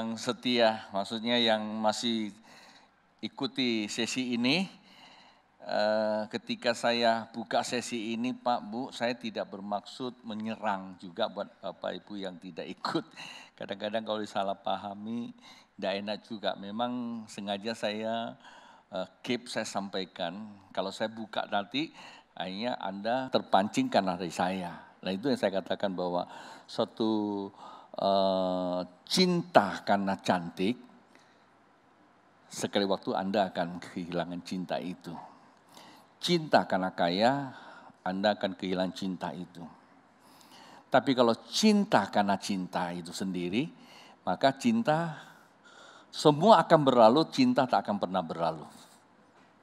yang setia, maksudnya yang masih ikuti sesi ini. Ketika saya buka sesi ini Pak Bu, saya tidak bermaksud menyerang juga buat Bapak Ibu yang tidak ikut. Kadang-kadang kalau disalahpahami, tidak enak juga. Memang sengaja saya saya sampaikan, kalau saya buka nanti, akhirnya Anda terpancing karena dari saya. Nah itu yang saya katakan bahwa suatu cinta karena cantik, sekali waktu Anda akan kehilangan cinta itu. Cinta karena kaya, Anda akan kehilangan cinta itu. Tapi kalau cinta karena cinta itu sendiri, maka cinta semua akan berlalu, cinta tak akan pernah berlalu.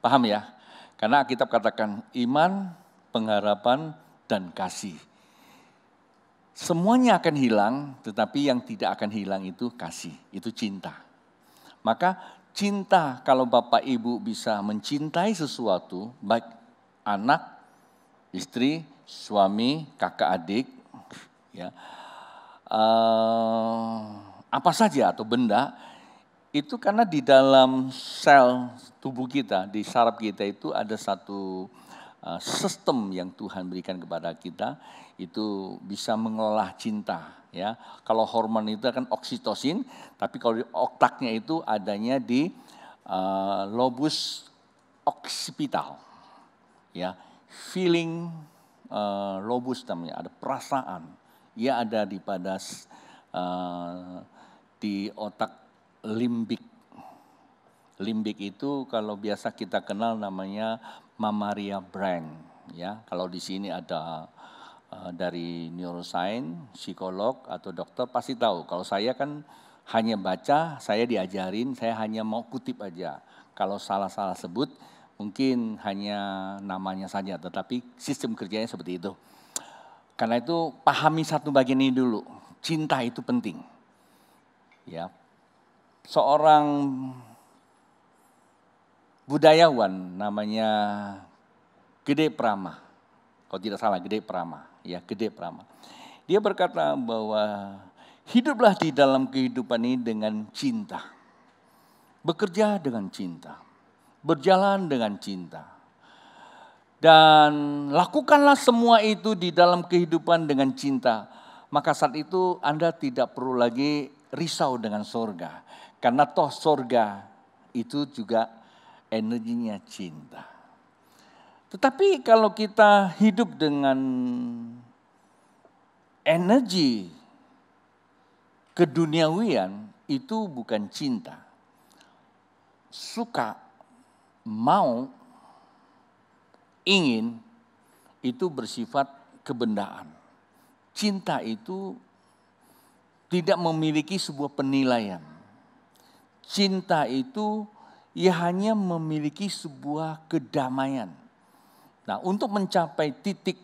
Paham ya? Karena Alkitab katakan iman, pengharapan, dan kasih. Semuanya akan hilang, tetapi yang tidak akan hilang itu kasih, itu cinta. Maka cinta, kalau Bapak Ibu bisa mencintai sesuatu, baik anak, istri, suami, kakak adik, ya, apa saja atau benda, itu karena di dalam sel tubuh kita, di saraf kita itu ada satu sistem yang Tuhan berikan kepada kita, itu bisa mengelola cinta. Ya, kalau hormon itu kan oksitosin, tapi kalau di otaknya itu adanya di lobus occipital, ya, feeling lobus namanya, ada perasaan, ya ada di otak limbik. Limbik itu kalau biasa kita kenal namanya mamaria brain, ya. Kalau di sini ada dari neuroscience, psikolog atau dokter pasti tahu. Kalau saya kan hanya baca, saya diajarin, saya hanya mau kutip aja. Kalau salah-salah sebut mungkin hanya namanya saja, tetapi sistem kerjanya seperti itu. Karena itu pahami satu bagian ini dulu, cinta itu penting. Ya, seorang budayawan namanya Gede Prama, kalau tidak salah Gede Prama, ya Gede Prama. Dia berkata bahwa hiduplah di dalam kehidupan ini dengan cinta, bekerja dengan cinta, berjalan dengan cinta, dan lakukanlah semua itu di dalam kehidupan dengan cinta. Maka saat itu Anda tidak perlu lagi risau dengan sorga, karena toh sorga itu juga energinya cinta. Tetapi kalau kita hidup dengan energi keduniawian, itu bukan cinta. Suka, mau, ingin, itu bersifat kebendaan. Cinta itu tidak memiliki sebuah penilaian. Cinta itu ia hanya memiliki sebuah kedamaian. Nah, untuk mencapai titik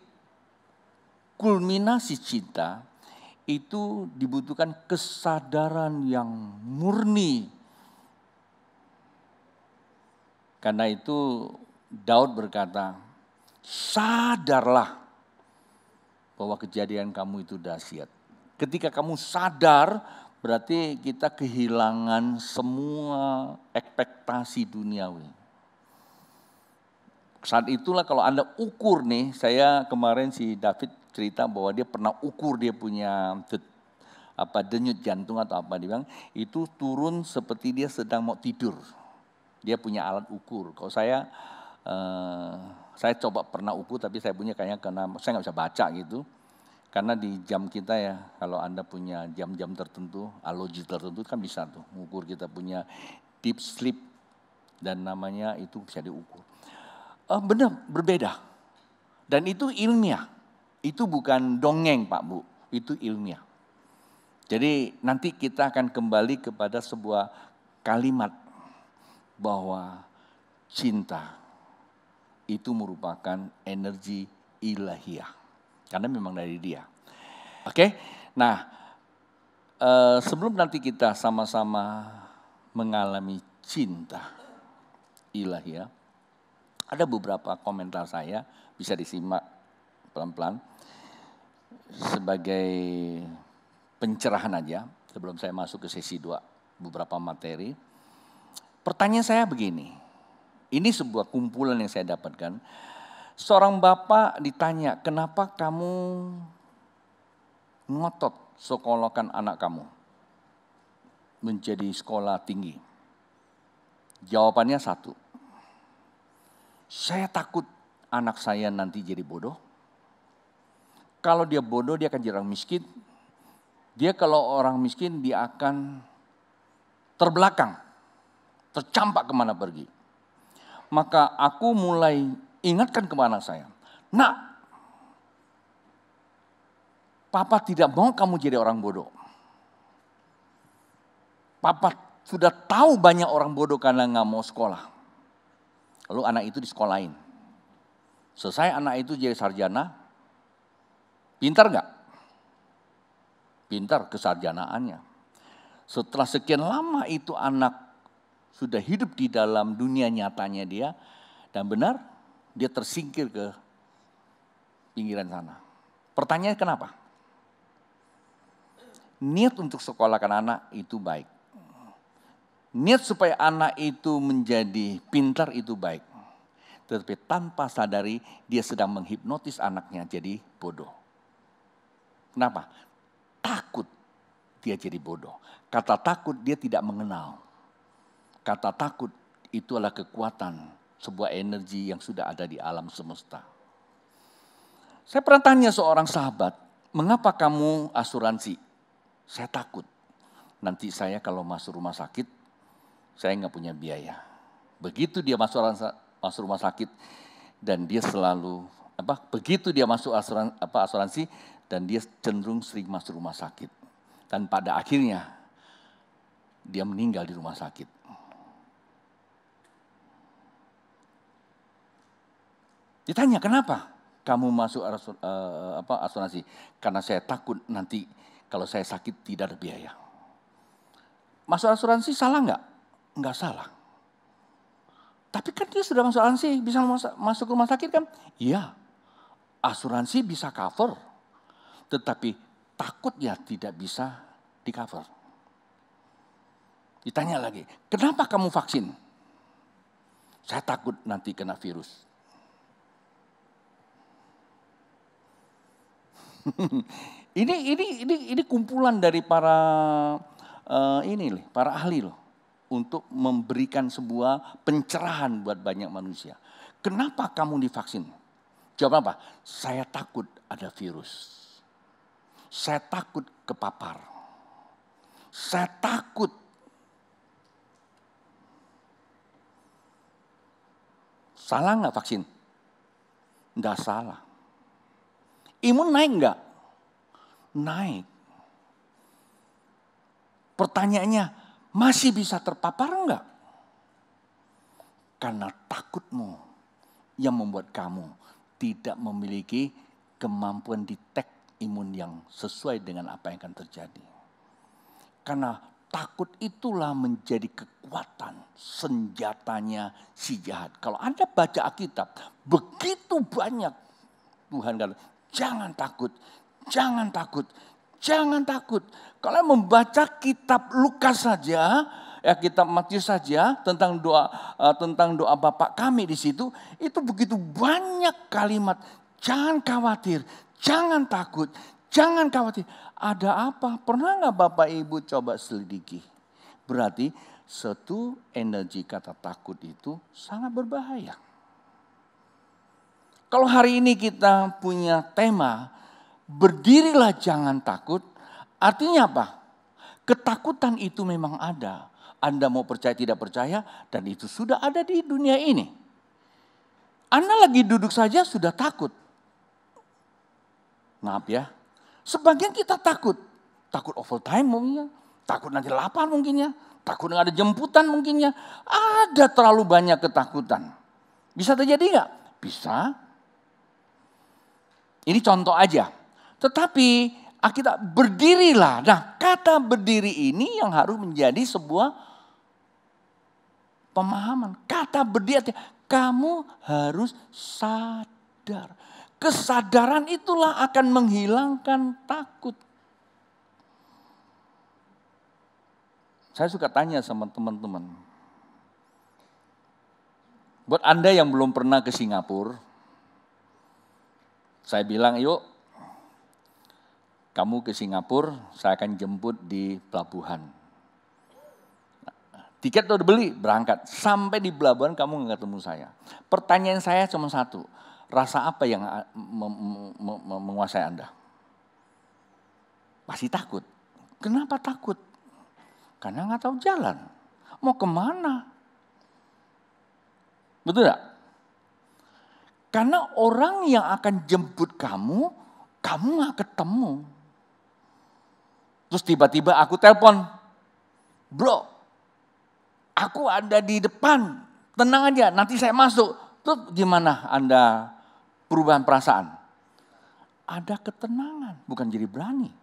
kulminasi cinta, itu dibutuhkan kesadaran yang murni. Karena itu Daud berkata, sadarlah bahwa kejadian kamu itu dahsyat. Ketika kamu sadar, berarti kita kehilangan semua ekspektasi duniawi. Saat itulah kalau Anda ukur nih, saya kemarin si David cerita bahwa dia pernah ukur, dia punya denyut jantung atau apa, dia bilang itu turun seperti dia sedang mau tidur. Dia punya alat ukur. Kalau saya coba pernah ukur, tapi saya punya kayaknya karena saya nggak bisa baca gitu. Karena di jam kita ya, kalau Anda punya jam-jam tertentu, alogi tertentu kan bisa tuh mengukur kita punya deep sleep dan namanya itu bisa diukur. Benar, berbeda. Dan itu ilmiah. Itu bukan dongeng Pak Bu, itu ilmiah. Jadi nanti kita akan kembali kepada sebuah kalimat bahwa cinta itu merupakan energi ilahiyah. Karena memang dari dia. Oke, nah sebelum nanti kita sama-sama mengalami cinta ilahiyah, ada beberapa komentar saya, bisa disimak pelan-pelan sebagai pencerahan aja sebelum saya masuk ke sesi 2. beberapa materi. Pertanyaan saya begini, ini sebuah kumpulan yang saya dapatkan. Seorang bapak ditanya, kenapa kamu ngotot sekolahkan anak kamu menjadi sekolah tinggi? Jawabannya satu, saya takut anak saya nanti jadi bodoh. Kalau dia bodoh dia akan jadi orang miskin. Dia kalau orang miskin dia akan terbelakang, tercampak kemana pergi. Maka aku mulai ingatkan kepada anak saya, nak, papa tidak mau kamu jadi orang bodoh. Papa sudah tahu banyak orang bodoh karena nggak mau sekolah. Lalu anak itu disekolahin. Selesai anak itu jadi sarjana, pintar nggak? Pintar kesarjanaannya. Setelah sekian lama itu anak sudah hidup di dalam dunia nyatanya dia, dan benar dia tersingkir ke pinggiran sana. Pertanyaannya kenapa? Niat untuk sekolahkan anak itu baik. Niat supaya anak itu menjadi pintar itu baik. Tetapi tanpa sadari dia sedang menghipnotis anaknya jadi bodoh. Kenapa? Takut dia jadi bodoh. Kata takut dia tidak mengenal. Kata takut itu adalah kekuatan, sebuah energi yang sudah ada di alam semesta. Saya pernah tanya seorang sahabat, mengapa kamu asuransi? Saya takut. Nanti saya kalau masuk rumah sakit, saya nggak punya biaya. Begitu dia masuk rumah sakit dan dia selalu begitu dia masuk asuransi dan dia cenderung sering masuk rumah sakit. Dan pada akhirnya dia meninggal di rumah sakit. Ditanya, kenapa kamu masuk asuransi? Karena saya takut nanti kalau saya sakit tidak ada biaya. Masuk asuransi salah nggak? Nggak salah. Tapi kan dia sudah masuk asuransi, bisa masuk rumah sakit kan? Iya, asuransi bisa cover. Tetapi takutnya tidak bisa di cover. Ditanya lagi, kenapa kamu vaksin? Saya takut nanti kena virus. Ini kumpulan dari para para ahli loh, untuk memberikan sebuah pencerahan buat banyak manusia. Kenapa kamu divaksin? Jawab apa? Saya takut ada virus. Saya takut kepapar. Saya takut. Salah nggak vaksin? Nggak salah. Imun naik nggak? Naik. Pertanyaannya, masih bisa terpapar enggak? Karena takutmu yang membuat kamu tidak memiliki kemampuan detek imun yang sesuai dengan apa yang akan terjadi. Karena takut itulah menjadi kekuatan senjatanya si jahat. Kalau Anda baca Alkitab, begitu banyak Tuhan kata, jangan takut, jangan takut, jangan takut. Kalau membaca kitab Lukas saja, kitab Matius saja tentang doa Bapa kami di situ, itu begitu banyak kalimat, jangan khawatir, jangan takut, jangan khawatir. Ada apa? Pernah nggak Bapak Ibu coba selidiki? Berarti satu energi kata takut itu sangat berbahaya. Kalau hari ini kita punya tema, berdirilah jangan takut, artinya apa? Ketakutan itu memang ada. Anda mau percaya tidak percaya, dan itu sudah ada di dunia ini. Anda lagi duduk saja sudah takut. Maaf ya, sebagian kita takut. Takut overtime mungkinnya, takut nanti lapar mungkinnya, takut nggak ada jemputan mungkinnya. Ada terlalu banyak ketakutan. Bisa terjadi nggak? Bisa. Ini contoh aja. Tetapi kita berdirilah. Nah, kata berdiri ini yang harus menjadi sebuah pemahaman. Kata berdiri, kamu harus sadar. Kesadaran itulah akan menghilangkan takut. Saya suka tanya sama teman-teman. Buat Anda yang belum pernah ke Singapura, saya bilang yuk kamu ke Singapura, saya akan jemput di pelabuhan. Tiket udah beli, berangkat. Sampai di pelabuhan kamu nggak ketemu saya. Pertanyaan saya cuma satu, rasa apa yang menguasai Anda? Pasti takut. Kenapa takut? Karena nggak tahu jalan. Mau kemana? Betul nggak? Karena orang yang akan jemput kamu nggak ketemu. Terus tiba-tiba aku telepon, bro, aku ada di depan, tenang aja, nanti saya masuk. Terus gimana Anda perubahan perasaan? Ada ketenangan, bukan jadi berani.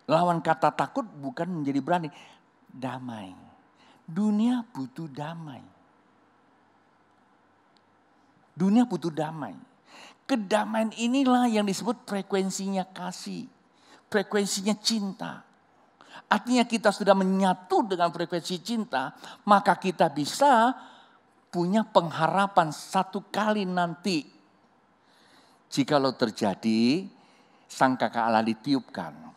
Lawan kata takut bukan menjadi berani, damai. Dunia butuh damai. Dunia butuh damai. Kedamaian inilah yang disebut frekuensinya kasih. Frekuensinya cinta. Artinya kita sudah menyatu dengan frekuensi cinta. Maka kita bisa punya pengharapan satu kali nanti. Jikalau terjadi sangkakala Allah ditiupkan.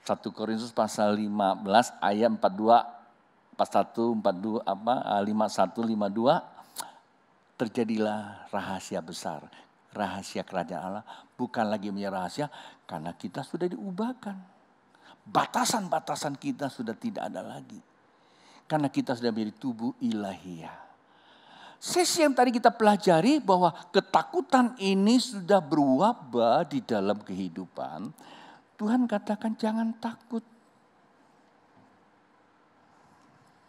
1 Korintus pasal 15 ayat 42, 41, 42, 51, 52. Terjadilah rahasia besar, rahasia kerajaan Allah bukan lagi menjadi rahasia karena kita sudah diubahkan. Batasan-batasan kita sudah tidak ada lagi. Karena kita sudah menjadi tubuh ilahiyah. Sesi yang tadi kita pelajari bahwa ketakutan ini sudah berwabah di dalam kehidupan. Tuhan katakan jangan takut.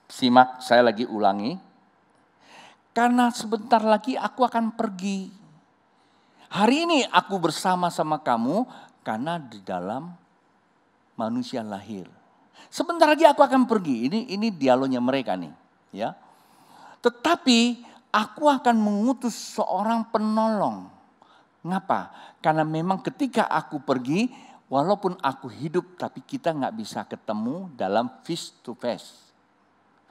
Simak, saya lagi ulangi. Karena sebentar lagi aku akan pergi. Hari ini aku bersama-sama kamu karena di dalam manusia lahir. Sebentar lagi aku akan pergi. Ini dialognya mereka nih, ya. Tetapi aku akan mengutus seorang penolong. Ngapa? Karena memang ketika aku pergi, walaupun aku hidup, tapi kita nggak bisa ketemu dalam face to face.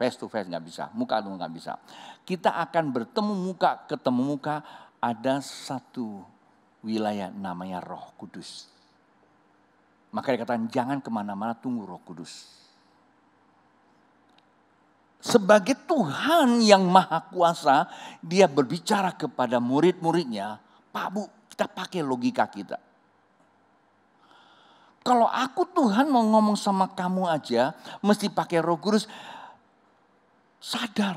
Face to face nggak bisa, muka itu nggak bisa. Kita akan bertemu muka, ketemu muka, ada satu wilayah namanya Roh Kudus. Maka dikatakan jangan kemana-mana, tunggu Roh Kudus. Sebagai Tuhan yang Maha Kuasa, Dia berbicara kepada murid-muridnya, Pak Bu, kita pakai logika kita. Kalau aku Tuhan mau ngomong sama kamu aja, mesti pakai Roh Kudus. Sadar,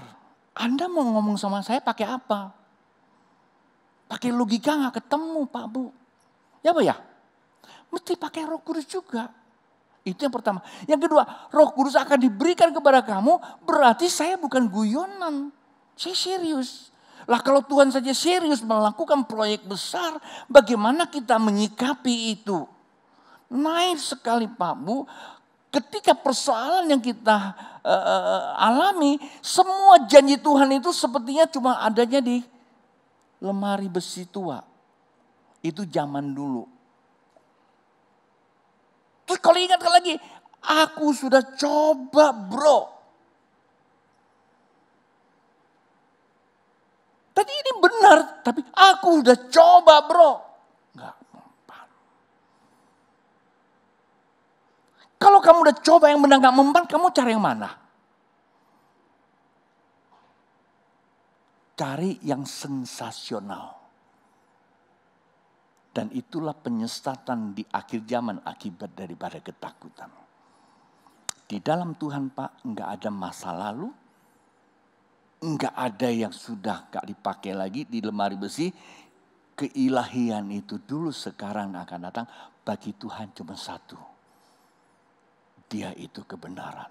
Anda mau ngomong sama saya pakai apa? Pakai logika gak ketemu Pak Bu. Ya Pak ya? Mesti pakai Roh Kudus juga. Itu yang pertama. Yang kedua, Roh Kudus akan diberikan kepada kamu, berarti saya bukan guyonan. Saya serius. Lah kalau Tuhan saja serius melakukan proyek besar, bagaimana kita menyikapi itu? Naif sekali Pak Bu. Ketika persoalan yang kita alami, semua janji Tuhan itu sepertinya cuma adanya di lemari besi tua. Itu zaman dulu. Terus kalau ingatkan lagi, aku sudah coba bro. Tadi ini benar, tapi aku sudah coba bro. Enggak. Kalau kamu udah coba yang benar gak mempan, kamu cari yang mana? Cari yang sensasional. Dan itulah penyesatan di akhir zaman akibat daripada ketakutan. Di dalam Tuhan Pak, enggak ada masa lalu. Enggak ada yang sudah gak dipakai lagi di lemari besi. Keilahian itu dulu sekarang akan datang. Bagi Tuhan cuma satu. Dia itu kebenaran.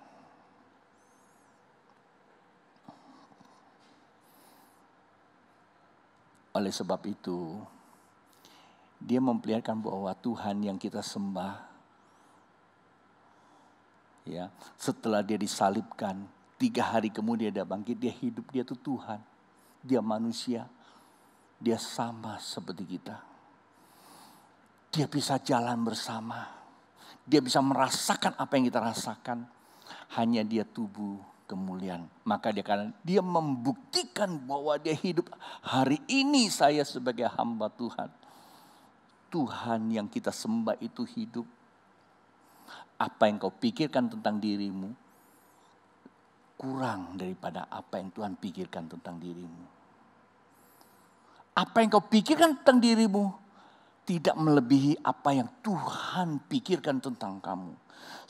Oleh sebab itu, Dia memperlihatkan bahwa Tuhan yang kita sembah, ya, setelah Dia disalibkan, 3 hari kemudian Dia bangkit, Dia hidup, Dia itu Tuhan. Dia manusia, Dia sama seperti kita. Dia bisa jalan bersama. Dia bisa merasakan apa yang kita rasakan. Hanya dia tubuh kemuliaan. Maka dia membuktikan bahwa dia hidup. Hari ini saya sebagai hamba Tuhan. Tuhan yang kita sembah itu hidup. Apa yang kau pikirkan tentang dirimu kurang daripada apa yang Tuhan pikirkan tentang dirimu. Apa yang kau pikirkan tentang dirimu tidak melebihi apa yang Tuhan pikirkan tentang kamu.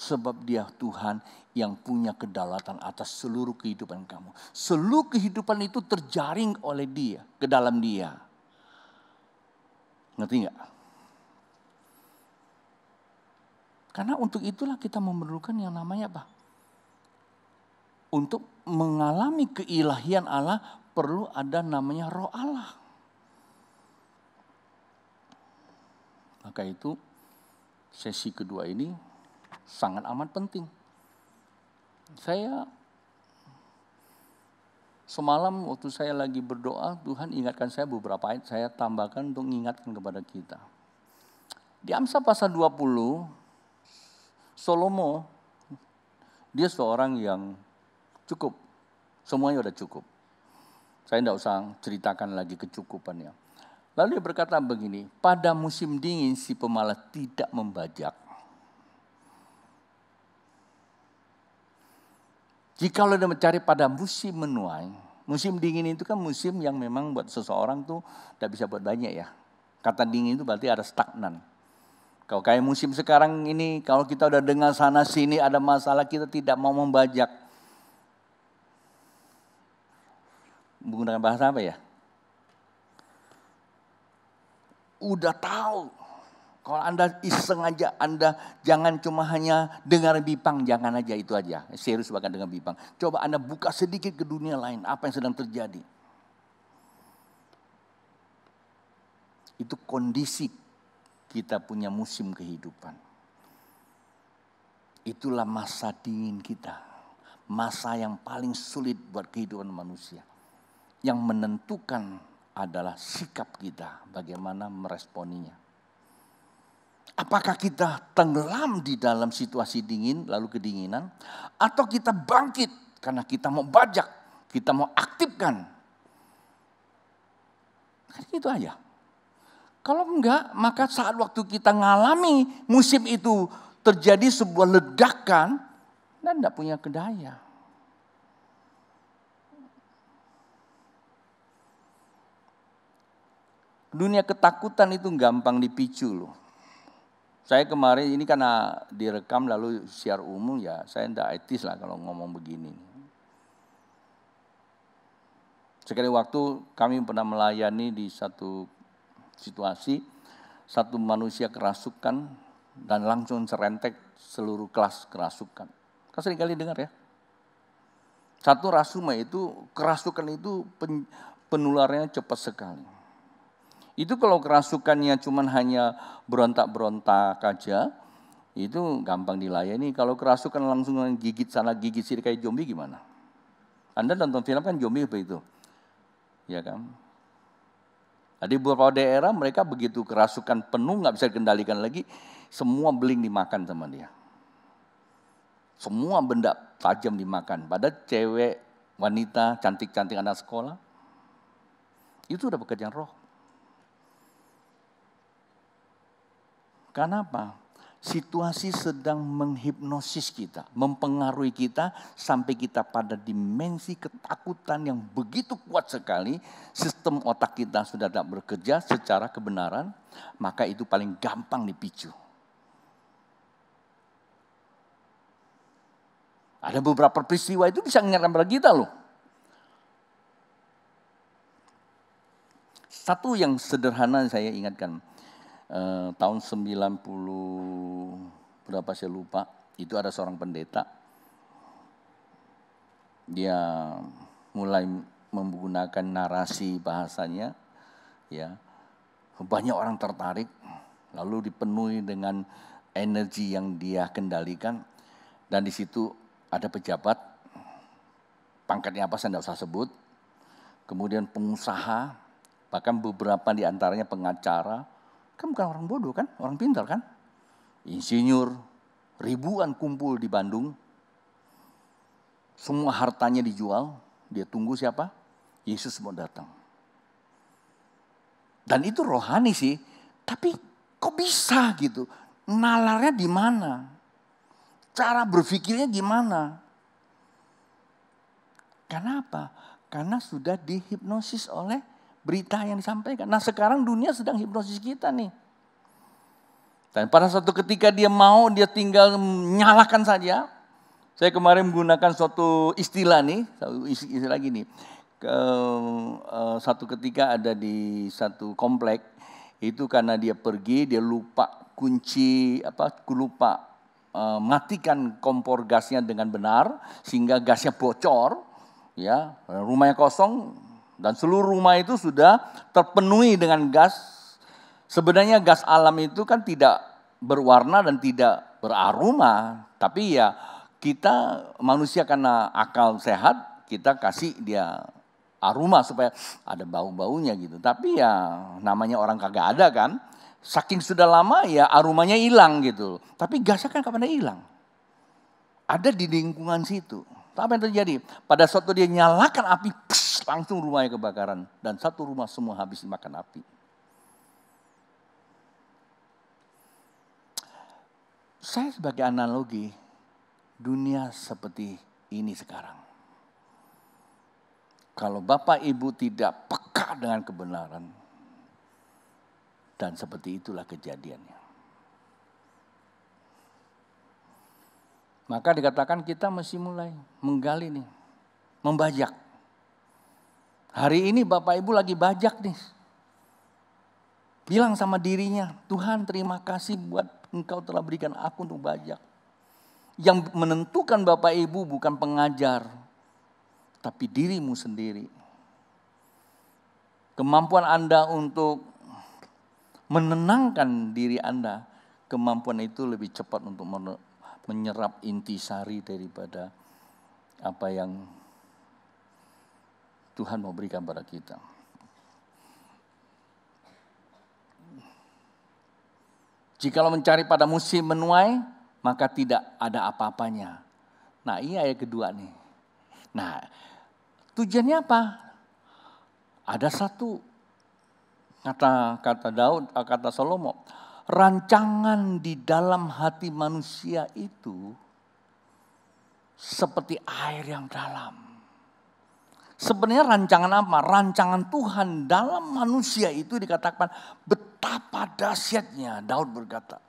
Sebab dia Tuhan yang punya kedaulatan atas seluruh kehidupan kamu. Seluruh kehidupan itu terjaring oleh dia, ke dalam dia. Ngerti gak? Karena untuk itulah kita memerlukan yang namanya apa? Untuk mengalami keilahian Allah perlu ada namanya Roh Allah. Maka itu sesi kedua ini sangat amat penting. Saya semalam waktu saya lagi berdoa, Tuhan ingatkan saya beberapa ayat, saya tambahkan untuk mengingatkan kepada kita. Di Amsal pasal 20, Salomo, dia seorang yang cukup, semuanya udah cukup. Saya tidak usah ceritakan lagi kecukupannya. Lalu dia berkata begini, pada musim dingin si pemalas tidak membajak. Jikalau dia mencari pada musim menuai, musim dingin itu kan musim yang memang buat seseorang tuh tidak bisa buat banyak ya. Kata dingin itu berarti ada stagnan. Kalau kayak musim sekarang ini, kalau kita udah dengar sana sini ada masalah, kita tidak mau membajak. Menggunakan bahasa apa ya? Udah tahu. Kalau Anda iseng aja, Anda jangan cuma hanya dengar Bipang, jangan aja itu aja. Serius bahkan dengan Bipang. Coba Anda buka sedikit ke dunia lain, apa yang sedang terjadi. Itu kondisi kita punya musim kehidupan. Itulah masa dingin kita. Masa yang paling sulit buat kehidupan manusia. Yang menentukan adalah sikap kita, bagaimana meresponinya. Apakah kita tenggelam di dalam situasi dingin, lalu kedinginan, atau kita bangkit karena kita mau bajak, kita mau aktifkan. Itu aja. Kalau enggak, maka saat waktu kita ngalami musim itu terjadi sebuah ledakan, dan enggak punya kedaya. Dunia ketakutan itu gampang dipicu loh. Saya kemarin ini karena direkam lalu siar umum ya, saya tidak etis lah kalau ngomong begini. Sekali waktu kami pernah melayani di satu situasi, satu manusia kerasukan dan langsung serentek seluruh kelas kerasukan. Kan sering kali dengar ya. Satu rasuma itu, kerasukan itu penularannya cepat sekali. Itu kalau kerasukannya cuma hanya berontak-berontak aja, itu gampang dilayani. Kalau kerasukan langsung gigit sana gigit sini kayak zombie gimana? Anda nonton film kan zombie begitu, ya kan? Di beberapa daerah mereka begitu kerasukan penuh nggak bisa dikendalikan lagi, semua beling dimakan sama dia. Semua benda tajam dimakan. Padahal cewek, wanita, cantik-cantik anak sekolah, itu udah pekerjaan roh. Kenapa? Situasi sedang menghipnosis kita, mempengaruhi kita sampai kita pada dimensi ketakutan yang begitu kuat sekali. Sistem otak kita sudah tidak bekerja secara kebenaran, maka itu paling gampang dipicu. Ada beberapa peristiwa itu bisa mengingatkan pada kita loh. Satu yang sederhana saya ingatkan. Tahun 90 berapa saya lupa, itu ada seorang pendeta, dia mulai menggunakan narasi bahasanya, ya banyak orang tertarik, lalu dipenuhi dengan energi yang dia kendalikan, dan di situ ada pejabat, pangkatnya apa saya tidak usah sebut, kemudian pengusaha, bahkan beberapa di antaranya pengacara. Kan bukan orang bodoh kan, orang pintar kan. Insinyur, ribuan kumpul di Bandung. Semua hartanya dijual, dia tunggu siapa? Yesus mau datang. Dan itu rohani sih, tapi kok bisa gitu? Nalarnya di mana? Cara berpikirnya gimana? Kenapa? Karena sudah dihipnosis oleh berita yang disampaikan. Nah sekarang dunia sedang hipnosis kita nih. Dan pada suatu ketika dia mau, dia tinggal menyalahkan saja. Saya kemarin menggunakan suatu istilah nih, istilah gini. Satu ketika ada di satu komplek, itu karena dia pergi, dia lupa kunci, lupa matikan kompor gasnya dengan benar, sehingga gasnya bocor. Ya, rumahnya kosong dan seluruh rumah itu sudah terpenuhi dengan gas. Sebenarnya gas alam itu kan tidak berwarna dan tidak beraroma, tapi ya kita manusia karena akal sehat kita kasih dia aroma supaya ada bau-baunya gitu. Tapi ya namanya orang kagak ada kan, saking sudah lama ya aromanya hilang gitu. Tapi gasnya kan kapan hilang? Ada di lingkungan situ. Apa yang terjadi? Pada suatu dia nyalakan api, langsung rumahnya kebakaran. Dan satu rumah semua habis dimakan api. Saya sebagai analogi, dunia seperti ini sekarang. Kalau Bapak Ibu tidak peka dengan kebenaran, dan seperti itulah kejadiannya. Maka dikatakan kita mesti mulai menggali nih, membajak. Hari ini Bapak Ibu lagi bajak nih. Bilang sama dirinya, Tuhan terima kasih buat Engkau telah berikan aku untuk bajak. Yang menentukan Bapak Ibu bukan pengajar, tapi dirimu sendiri. Kemampuan Anda untuk menenangkan diri Anda, kemampuan itu lebih cepat untuk menyerap intisari daripada apa yang Tuhan mau berikan pada kita. Jikalau mencari pada musim menuai, maka tidak ada apa-apanya. Nah, ini ayat kedua nih. Nah, tujuannya apa? Ada satu kata Daud, kata Salomo, rancangan di dalam hati manusia itu seperti air yang dalam. Sebenarnya rancangan apa? Rancangan Tuhan dalam manusia itu dikatakan betapa dahsyatnya, Daud berkata.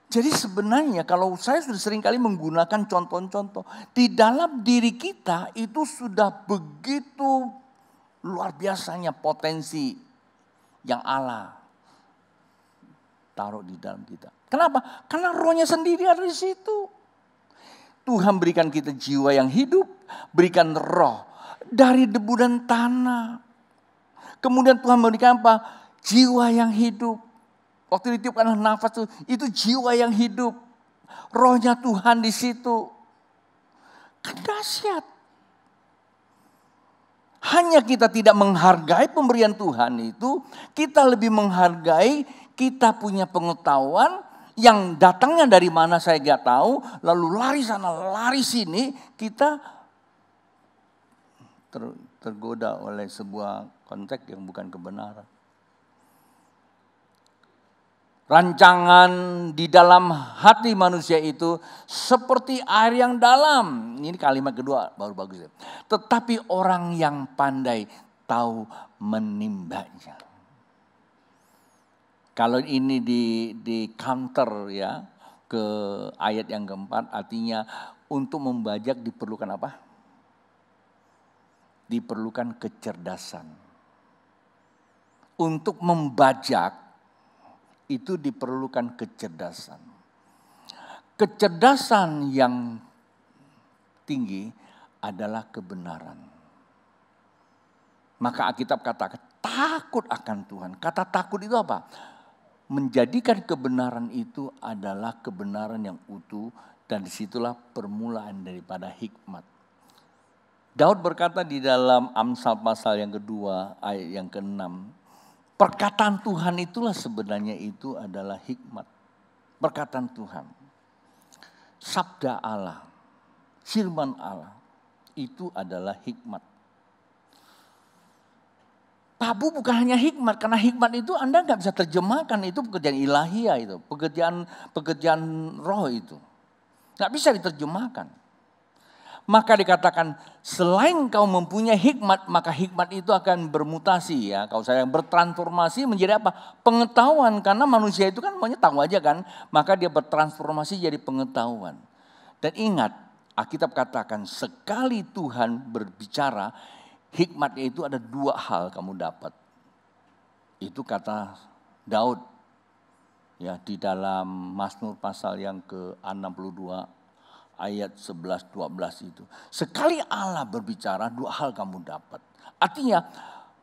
Jadi sebenarnya kalau saya sudah sering kali menggunakan contoh-contoh, di dalam diri kita itu sudah begitu luar biasanya potensi yang Allah taruh di dalam kita. Kenapa? Karena rohnya sendiri ada di situ. Tuhan berikan kita jiwa yang hidup, berikan roh dari debu dan tanah. Kemudian Tuhan memberikan apa? Jiwa yang hidup. Waktu ditiupkan nafas itu jiwa yang hidup. Rohnya Tuhan di situ. Kan dahsyat. Hanya kita tidak menghargai pemberian Tuhan itu, kita lebih menghargai kita punya pengetahuan yang datangnya dari mana saya gak tahu, lalu lari sana, lari sini, kita tergoda oleh sebuah konteks yang bukan kebenaran. Rancangan di dalam hati manusia itu seperti air yang dalam. Ini kalimat kedua baru bagus. Tetapi orang yang pandai tahu menimbanya. Kalau ini di counter ya ke ayat yang keempat, artinya untuk membajak diperlukan apa? Diperlukan kecerdasan. Untuk membajak itu diperlukan kecerdasan. Kecerdasan yang tinggi adalah kebenaran. Maka Alkitab katakan takut akan Tuhan. Kata takut itu apa? Menjadikan kebenaran itu adalah kebenaran yang utuh dan disitulah permulaan daripada hikmat. Daud berkata di dalam Amsal pasal yang kedua ayat yang ke-6. Perkataan Tuhan itulah sebenarnya itu adalah hikmat. Perkataan Tuhan. sabda Allah, firman Allah, itu adalah hikmat. Pak Bu, bukan hanya hikmat, karena hikmat itu Anda nggak bisa terjemahkan, itu pekerjaan ilahiyah itu, pekerjaan roh itu. Nggak bisa diterjemahkan. Maka dikatakan selain kau mempunyai hikmat, maka hikmat itu akan bermutasi ya. Kalau saya bertransformasi menjadi apa? Pengetahuan, karena manusia itu kan maunya tahu aja kan. Maka dia bertransformasi jadi pengetahuan. Dan ingat, Alkitab katakan sekali Tuhan berbicara, hikmatnya itu ada 2 hal kamu dapat. Itu kata Daud ya di dalam Mazmur pasal yang ke-62 ayat 11-12 itu. Sekali Allah berbicara 2 hal kamu dapat. Artinya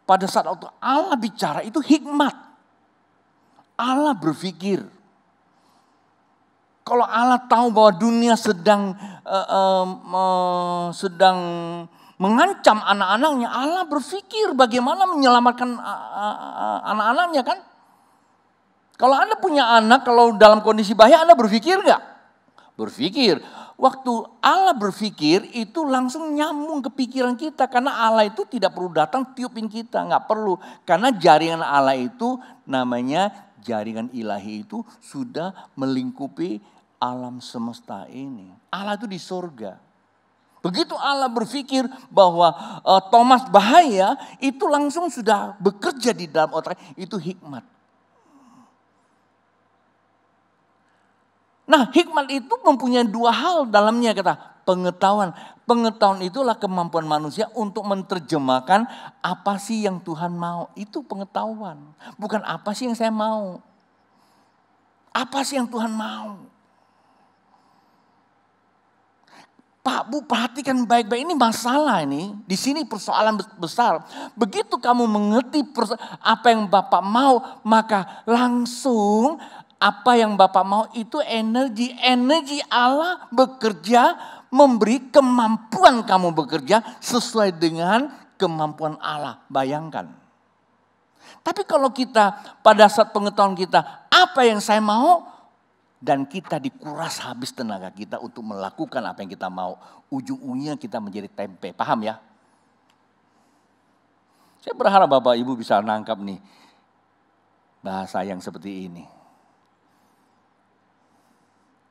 pada saat waktu Allah bicara itu hikmat. Allah berpikir. Kalau Allah tahu bahwa dunia sedang mengancam anak-anaknya, Allah berpikir bagaimana menyelamatkan anak-anaknya kan. Kalau Anda punya anak, kalau dalam kondisi bahaya Anda berpikir nggak? Berpikir. Waktu Allah berpikir itu langsung nyambung ke pikiran kita. Karena Allah itu tidak perlu datang tiupin kita, nggak perlu. Karena jaringan Allah itu namanya jaringan ilahi itu sudah melingkupi alam semesta ini. Allah itu di surga. Begitu Allah berpikir bahwa Thomas bahaya, itu langsung sudah bekerja di dalam otak, itu hikmat. Nah, hikmat itu mempunyai 2 hal dalamnya, kata pengetahuan. Pengetahuan itulah kemampuan manusia untuk menerjemahkan apa sih yang Tuhan mau. Itu pengetahuan. Bukan apa sih yang saya mau. Apa sih yang Tuhan mau. Pak Bu, perhatikan baik-baik, ini masalah ini. Di sini persoalan besar. Begitu kamu mengerti apa yang Bapak mau, maka langsung apa yang Bapak mau itu energi. Energi Allah bekerja, memberi kemampuan kamu bekerja sesuai dengan kemampuan Allah. Bayangkan. Tapi kalau kita pada saat pengetahuan kita, apa yang saya mau, dan kita dikuras habis tenaga kita untuk melakukan apa yang kita mau, ujung-ujungnya kita menjadi tempe. Paham ya? Saya berharap Bapak Ibu bisa nangkap nih bahasa yang seperti ini.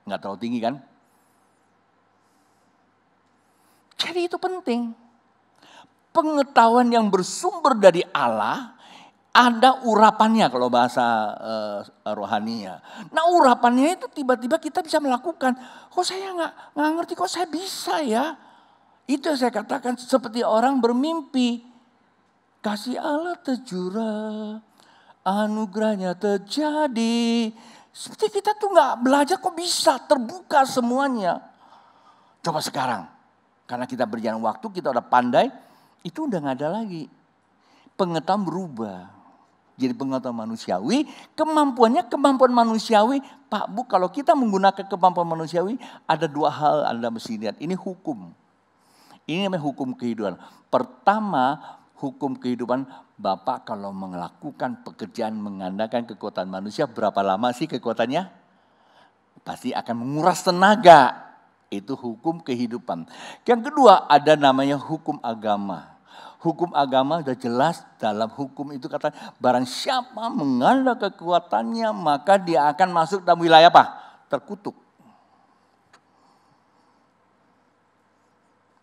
Nggak terlalu tinggi kan? Jadi itu penting. Pengetahuan yang bersumber dari Allah, ada urapannya kalau bahasa rohaninya. Nah urapannya itu tiba-tiba kita bisa melakukan. Kok saya nggak ngerti, kok saya bisa ya? Itu yang saya katakan seperti orang bermimpi. Kasih Allah tercurah, anugerahnya terjadi. Seperti kita tuh nggak belajar kok bisa terbuka semuanya. Coba sekarang, karena kita berjalan waktu, kita udah pandai, itu udah nggak ada lagi. Pengetahuan berubah. Jadi pengetahuan manusiawi, kemampuannya kemampuan manusiawi. Pak Bu, kalau kita menggunakan kemampuan manusiawi, ada 2 hal Anda mesti lihat. Ini hukum. Ini namanya hukum kehidupan. Pertama, hukum kehidupan, Bapak kalau melakukan pekerjaan mengandalkan kekuatan manusia, berapa lama sih kekuatannya? Pasti akan menguras tenaga. Itu hukum kehidupan. Yang kedua, ada namanya hukum agama. Hukum agama sudah jelas, dalam hukum itu kata barang siapa mengandalkan kekuatannya, maka dia akan masuk dalam wilayah apa? Terkutuk.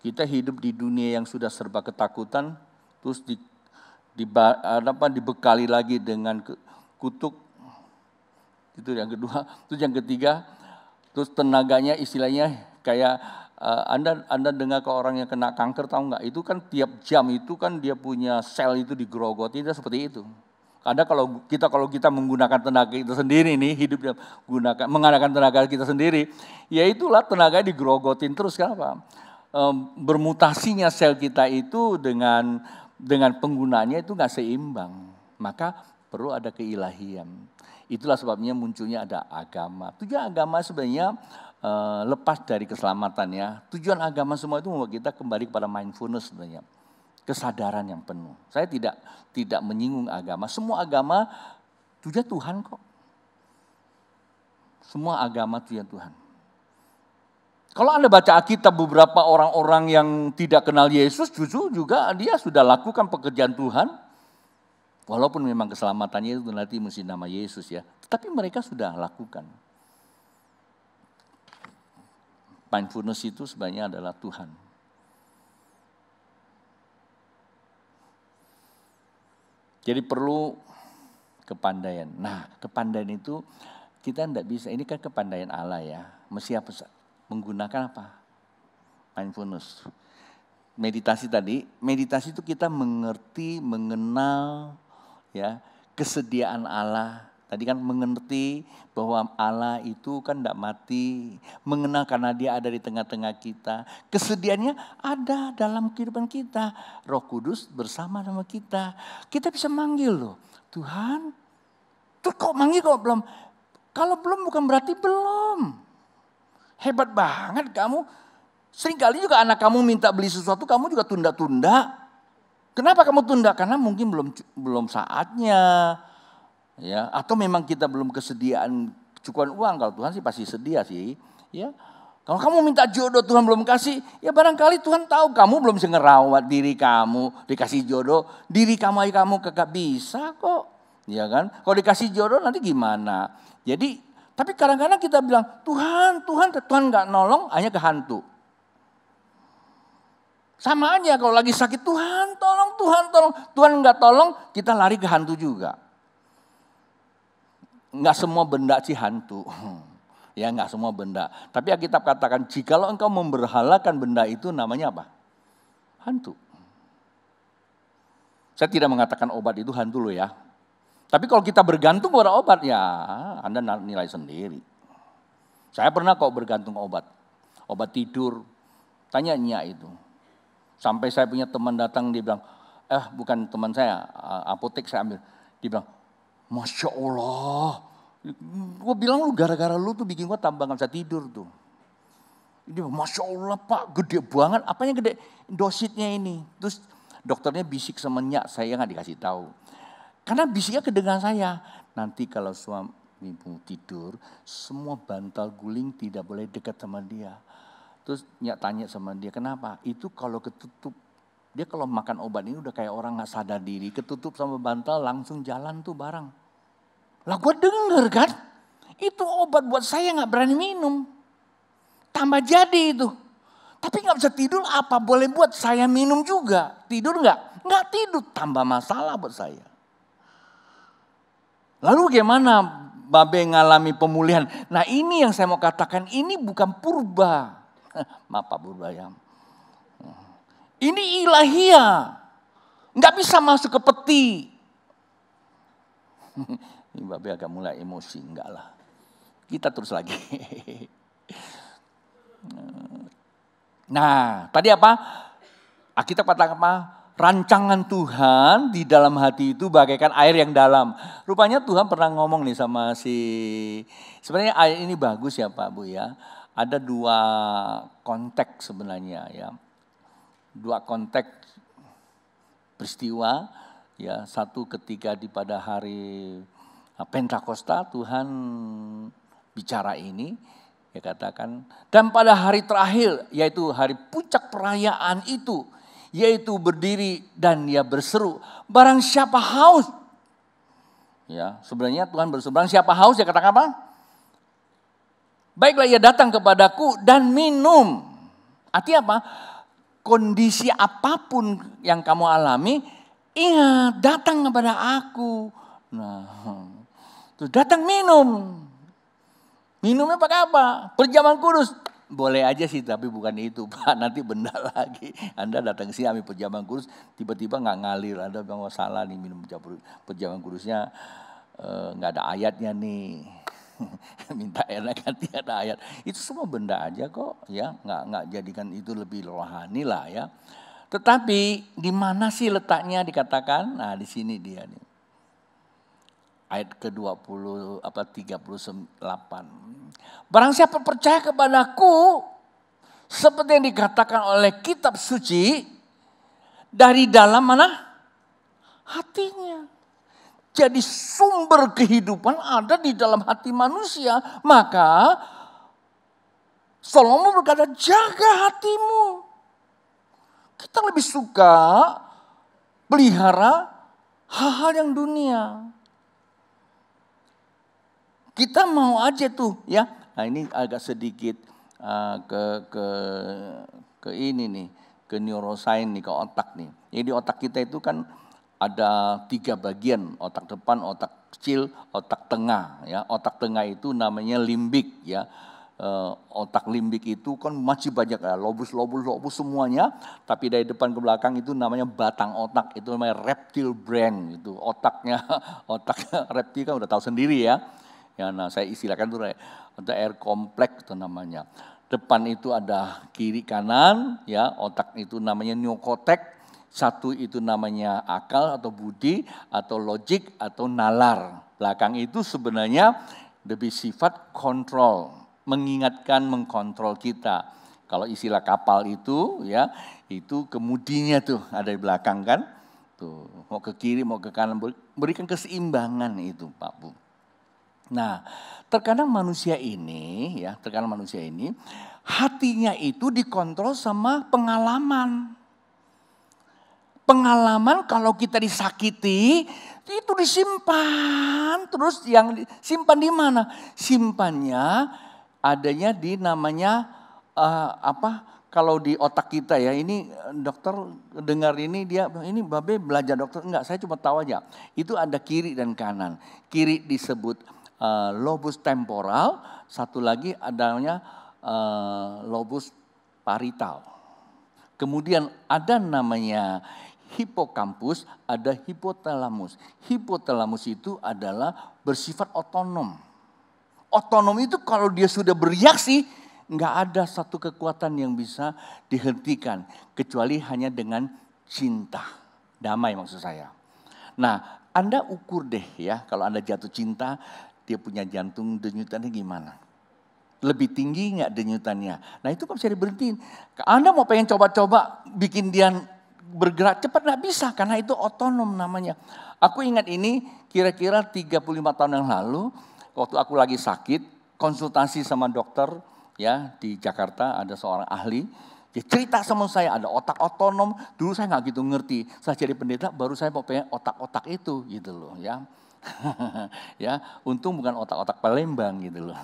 Kita hidup di dunia yang sudah serba ketakutan, terus dibekali lagi dengan kutuk. Itu yang kedua. Terus yang ketiga, terus tenaganya istilahnya kayak Anda dengar ke orang yang kena kanker, tahu nggak? Itu kan tiap jam itu kan dia punya sel itu digerogoti, itu seperti itu. Karena kalau kita menggunakan tenaga kita sendiri nih, hidup menggunakan tenaga kita sendiri, ya itulah tenaga digerogotin terus. Kenapa? Bermutasinya sel kita itu dengan penggunaannya itu nggak seimbang. Maka perlu ada keilahian. Itulah sebabnya munculnya ada agama. Tujuan agama sebenarnya lepas dari keselamatan ya. Tujuan agama semua itu membuat kita kembali kepada mindfulness sebenarnya. Kesadaran yang penuh. Saya tidak menyinggung agama. Semua agama tujuan Tuhan kok. Semua agama tujuan Tuhan. Kalau Anda baca Alkitab, beberapa orang-orang yang tidak kenal Yesus justru juga dia sudah lakukan pekerjaan Tuhan. Walaupun memang keselamatannya itu nanti mesti nama Yesus ya. Tetapi mereka sudah lakukan. Mindfulness itu sebenarnya adalah Tuhan. Jadi perlu kepandaian. Nah, kepandaian itu kita tidak bisa, ini kan kepandaian Allah ya. Mesti apa? Menggunakan apa? Mindfulness. Meditasi tadi, meditasi itu kita mengerti, mengenal ya kesediaan Allah. Tadi kan mengerti bahwa Allah itu kan tidak mati, mengenal karena dia ada di tengah-tengah kita. Kesediaannya ada dalam kehidupan kita. Roh Kudus bersama sama kita. Kita bisa manggil loh, Tuhan, tuh kok manggil kok belum? Kalau belum bukan berarti belum. Hebat banget kamu. Seringkali juga anak kamu minta beli sesuatu, kamu juga tunda-tunda. Kenapa kamu tunda? Karena mungkin belum saatnya. Ya, atau memang kita belum kesediaan cukupan uang. Kalau Tuhan sih pasti sedia sih. Ya. Kalau kamu minta jodoh Tuhan belum kasih, ya barangkali Tuhan tahu kamu belum bisa ngerawat diri kamu, dikasih jodoh, diri kamu aja kamu kagak bisa kok. Ya kan? Kalau dikasih jodoh nanti gimana? Jadi, tapi kadang-kadang kita bilang, Tuhan nggak nolong, hanya ke hantu. Sama aja kalau lagi sakit, Tuhan tolong. Tuhan nggak tolong, kita lari ke hantu juga. Nggak semua benda sih hantu. Ya nggak semua benda. Tapi Alkitab katakan, jikalau engkau memberhalakan benda itu namanya apa? Hantu. Saya tidak mengatakan obat itu hantu loh ya. Tapi kalau kita bergantung pada obat, ya Anda nilai sendiri. Saya pernah kok bergantung obat tidur. Tanya Nya itu. Sampai saya punya teman datang, dia bilang, bukan teman saya, apotek saya ambil. Dia bilang, Masya Allah. Gue bilang lu gara-gara lu tuh bikin gue tambah gak bisa tidur tuh. Dia bilang, Masya Allah Pak, gede banget. Apanya gede? Dosisnya ini. Terus dokternya bisik sama Nya, saya gak dikasih tahu. Karena bisiknya kedengaran saya. Nanti kalau suamimu tidur, semua bantal guling tidak boleh dekat sama dia. Terus Nya tanya sama dia, kenapa? Itu kalau ketutup, dia kalau makan obat ini udah kayak orang gak sadar diri. Ketutup sama bantal langsung jalan tuh barang. Lah gue denger kan, itu obat buat saya gak berani minum. Tambah jadi itu. Tapi gak bisa tidur, apa boleh buat saya minum juga? Tidur gak? Gak tidur, tambah masalah buat saya. Lalu bagaimana Babe ngalami pemulihan? Nah ini yang saya mau katakan, ini bukan purba. Maaf Pak Purba ya. Ini ilahiyah. Nggak bisa masuk ke peti. Ini Babe agak mulai emosi, enggak lah. Kita terus lagi. Nah tadi apa? Kita katakan apa? Rancangan Tuhan di dalam hati itu bagaikan air yang dalam. Rupanya Tuhan pernah ngomong nih sama sebenarnya air ini bagus ya Pak Bu ya. Ada dua konteks sebenarnya ya. Dua konteks peristiwa ya. Satu ketika pada hari Pentakosta Tuhan bicara ini. Ya katakan. Dan pada hari terakhir yaitu hari puncak perayaan itu. Yaitu berdiri dan dia berseru, barang siapa haus. Ya, sebenarnya Tuhan berseru, barang siapa haus, dia katakan apa? Baiklah ia datang kepadaku dan minum. Artinya apa? Kondisi apapun yang kamu alami, ingat datang kepada aku. Nah, tuh datang minum. Minumnya pakai apa? Perjamuan kudus. Boleh aja sih, tapi bukan itu Pak, nanti benda lagi. Anda datang ke sini ambil perjamuan kudus, tiba-tiba nggak ngalir. Anda bilang, salah nih minum perjamuan kudusnya, nggak ada ayatnya nih. Minta enak ganti ada ayat. Itu semua benda aja kok, ya nggak jadikan itu lebih rohani lah ya. Tetapi di mana sih letaknya dikatakan? Nah di sini dia nih. Ayat ke-20 38. Barang siapa percaya kepadaku seperti yang dikatakan oleh kitab suci, dari dalam mana? Hatinya. Jadi sumber kehidupan ada di dalam hati manusia. Maka Salomo berkata, jaga hatimu. Kita lebih suka pelihara hal-hal yang dunia. Kita mau aja tuh ya. Nah ini agak sedikit ke ini nih, ke neuroscience nih, ke otak nih. Jadi otak kita itu kan ada 3 bagian, otak depan, otak kecil, otak tengah. Ya, otak tengah itu namanya limbik ya. Otak limbik itu kan masih banyak ya, lobus semuanya, tapi dari depan ke belakang itu namanya batang otak, itu namanya reptile brain, itu otak reptil kan udah tahu sendiri ya. Ya, nah saya istilahkan itu ada air kompleks itu namanya. Depan itu ada kiri kanan, ya otak itu namanya neokortek, satu itu namanya akal atau budi atau logik atau nalar. Belakang itu sebenarnya lebih sifat kontrol, mengingatkan, mengkontrol kita. Kalau istilah kapal itu ya, itu kemudinya tuh ada di belakang kan. Tuh, mau ke kiri, mau ke kanan, berikan keseimbangan itu Pak Bu. Nah, terkadang manusia ini hatinya itu dikontrol sama pengalaman. Pengalaman kalau kita disakiti itu disimpan, terus yang simpan di mana? Simpannya adanya di namanya kalau di otak kita ya, ini dokter dengar ini ini Babe belajar dokter, enggak, saya cuma tahu aja. Itu ada kiri dan kanan. Kiri disebut lobus temporal, satu lagi adanya lobus parietal. Kemudian ada namanya hipokampus, ada hipotalamus. Hipotalamus itu adalah bersifat otonom. Otonom itu kalau dia sudah bereaksi, nggak ada satu kekuatan yang bisa dihentikan. Kecuali hanya dengan cinta. Damai maksud saya. Nah, Anda ukur deh ya, kalau Anda jatuh cinta, dia punya jantung denyutannya gimana? Lebih tinggi nggak denyutannya? Nah itu kan bisa diberhentiin. Anda mau pengen coba-coba bikin dia bergerak cepat nggak bisa karena itu otonom namanya. Aku ingat ini kira-kira 35 tahun yang lalu waktu aku lagi sakit konsultasi sama dokter ya di Jakarta, ada seorang ahli. Dia cerita sama saya ada otak otonom. Dulu saya nggak gitu ngerti. Saya jadi pendeta baru saya mau pengen otak-otak itu gitu loh ya. Ya, untung bukan otak-otak Palembang gitu loh.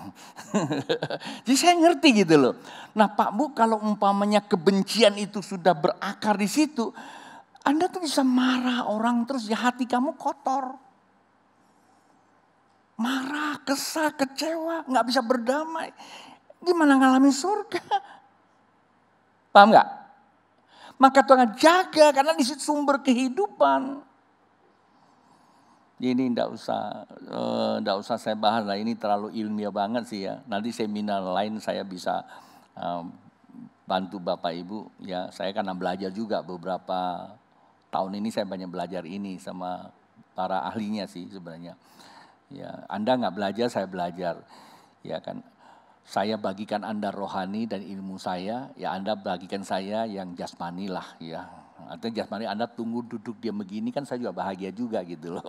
Jadi saya ngerti gitu loh. Nah Pak Bu, kalau umpamanya kebencian itu sudah berakar di situ, Anda tuh bisa marah orang terus ya, hati kamu kotor. Marah, kesal, kecewa, nggak bisa berdamai. Gimana ngalamin surga? Paham nggak? Maka Tuhan jaga karena di situ sumber kehidupan. Ini enggak usah saya bahas lah, ini terlalu ilmiah banget sih ya. Nanti seminar lain saya bisa bantu Bapak Ibu ya. Saya kan belajar juga beberapa tahun ini, saya banyak belajar ini sama para ahlinya sih sebenarnya. Ya, Anda nggak belajar, saya belajar. Ya kan, saya bagikan Anda rohani dan ilmu saya, ya Anda bagikan saya yang jasmani lah ya. Artinya jasmani Anda tunggu duduk diam begini kan saya juga bahagia juga gitu loh.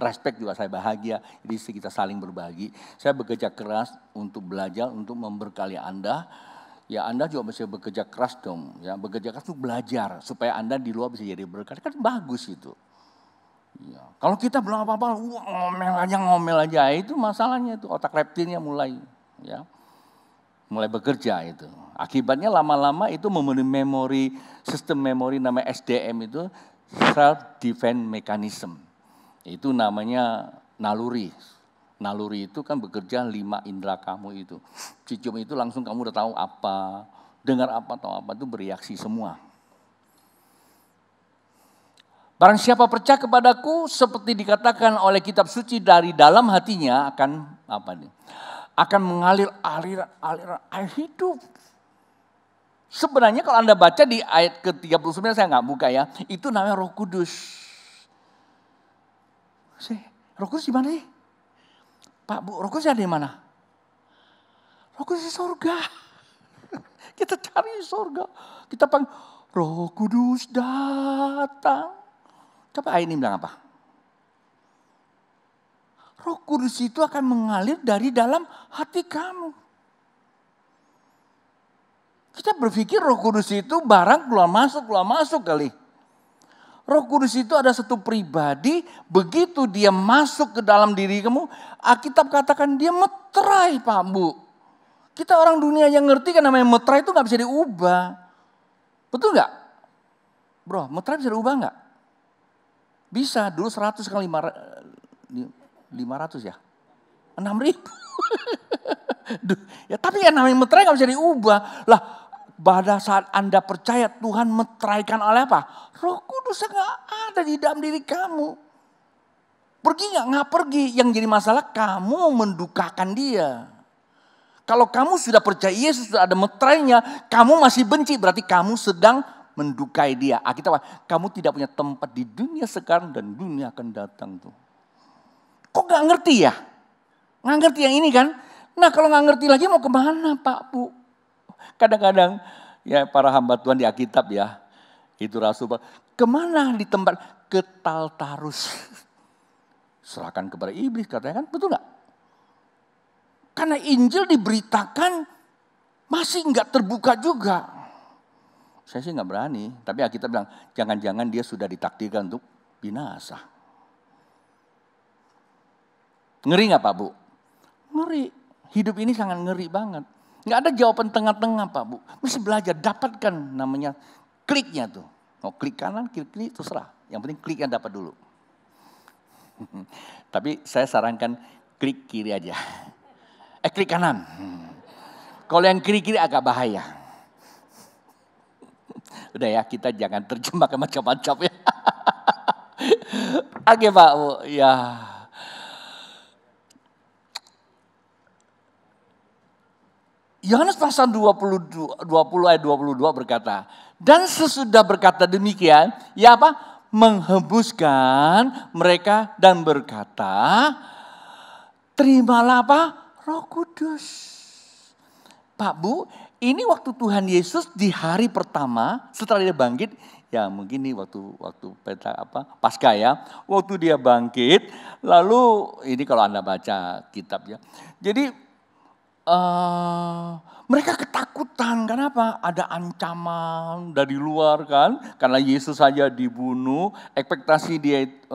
Respect juga saya bahagia, jadi kita saling berbagi. Saya bekerja keras untuk belajar, untuk memberkali Anda. Ya Anda juga mesti bekerja keras dong, ya bekerja keras untuk belajar supaya Anda di luar bisa jadi berkat, kan bagus itu. Ya. Kalau kita belum apa-apa, ngomel aja, itu masalahnya itu otak reptilnya mulai bekerja itu. Akibatnya lama-lama itu memenuhi memori, sistem memori namanya SDM itu, self defense mechanism. Itu namanya naluri. Naluri itu kan bekerja 5 indera kamu itu. Cium itu langsung kamu udah tahu apa, dengar apa, tahu apa, itu bereaksi semua. Barang siapa percaya kepadaku, seperti dikatakan oleh kitab suci, dari dalam hatinya akan apa nih? Akan mengalir aliran air hidup. Sebenarnya kalau Anda baca di ayat ke-39, saya nggak buka ya, itu namanya Roh Kudus. Roh Kudus di mana nih? Pak Bu, Roh Kudus ada di mana? Roh Kudus di surga. Kita cari surga. Kita panggil, Roh Kudus datang. Coba ayat ini bilang apa? Roh Kudus itu akan mengalir dari dalam hati kamu. Kita berpikir Roh Kudus itu barang keluar masuk kali. Roh Kudus itu ada satu pribadi, begitu dia masuk ke dalam diri kamu, Alkitab katakan dia meterai Pak Bu. Kita orang dunia yang ngerti kan namanya meterai itu gak bisa diubah. Betul gak? Bro, meterai bisa diubah gak? Bisa, dulu 100 kali 500 ya? 6.000. Ya, tapi yang namanya meterai gak bisa diubah. Lah, pada saat Anda percaya Tuhan meteraikan oleh apa? Roh Kudus gak ada di dalam diri kamu. Pergi gak pergi. Yang jadi masalah kamu mendukakan dia. Kalau kamu sudah percaya Yesus sudah ada meterainya, kamu masih benci berarti kamu sedang mendukai dia. Alkitab, kamu tidak punya tempat di dunia sekarang dan dunia akan datang tuh. Kok gak ngerti ya? Gak ngerti yang ini kan? Nah kalau gak ngerti lagi mau kemana Pak Bu? Kadang-kadang ya para hamba Tuhan di Alkitab ya, itu Rasul, kemana di tempat ke Tartarus? Serahkan kepada iblis katanya kan, betul gak? Karena Injil diberitakan masih gak terbuka juga. Saya sih gak berani, tapi Alkitab bilang jangan-jangan dia sudah ditakdirkan untuk binasa. Ngeri gak Pak Bu? Ngeri, hidup ini sangat ngeri banget. Nggak ada jawaban tengah-tengah Pak Bu. Mesti belajar, dapatkan namanya kliknya tuh. Mau klik kanan, klik kiri, terserah. Yang penting kliknya dapat dulu. Tapi saya sarankan klik kiri aja. Klik kanan. Kalau yang kiri-kiri agak bahaya. Udah ya, kita jangan terjemahkan macam-macam ya. Oke Pak Bu, ya. Yohanes pasal 20 ayat 22 berkata, dan sesudah berkata demikian, ya apa? Menghembuskan mereka dan berkata, terimalah apa? Roh Kudus. Pak Bu, ini waktu Tuhan Yesus di hari pertama setelah dia bangkit, ya mungkin ini waktu Paskah ya, waktu dia bangkit, lalu ini kalau Anda baca kitab ya, jadi mereka ketakutan, kenapa? Ada ancaman dari luar kan, karena Yesus saja dibunuh, ekspektasi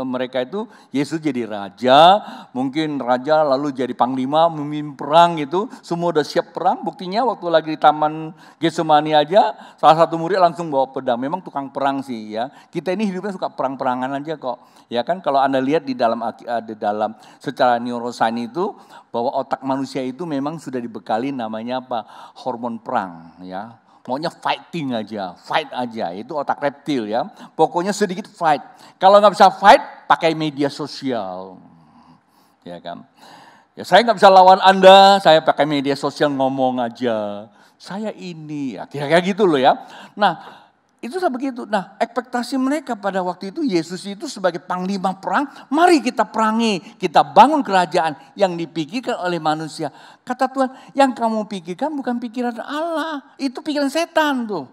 mereka itu Yesus jadi raja, mungkin raja lalu jadi panglima, memimpin perang itu, semua udah siap perang, buktinya waktu lagi di Taman Getsemani aja, salah satu murid langsung bawa pedang, memang tukang perang sih ya, kita ini hidupnya suka perang-perangan aja kok, ya kan kalau Anda lihat di dalam secara neuroscience itu, bahwa otak manusia itu memang sudah dibekali namanya apa? Hormon perang ya. Maunya fight aja. Itu otak reptil ya. Pokoknya sedikit fight. Kalau nggak bisa fight, pakai media sosial. Ya kan. Ya saya nggak bisa lawan Anda, saya pakai media sosial ngomong aja. Saya ini ya, kira-kira gitu loh ya. Nah, itu begitu. Nah, ekspektasi mereka pada waktu itu Yesus itu sebagai panglima perang, mari kita perangi, kita bangun kerajaan yang dipikirkan oleh manusia. Kata Tuhan, yang kamu pikirkan bukan pikiran Allah, itu pikiran setan tuh.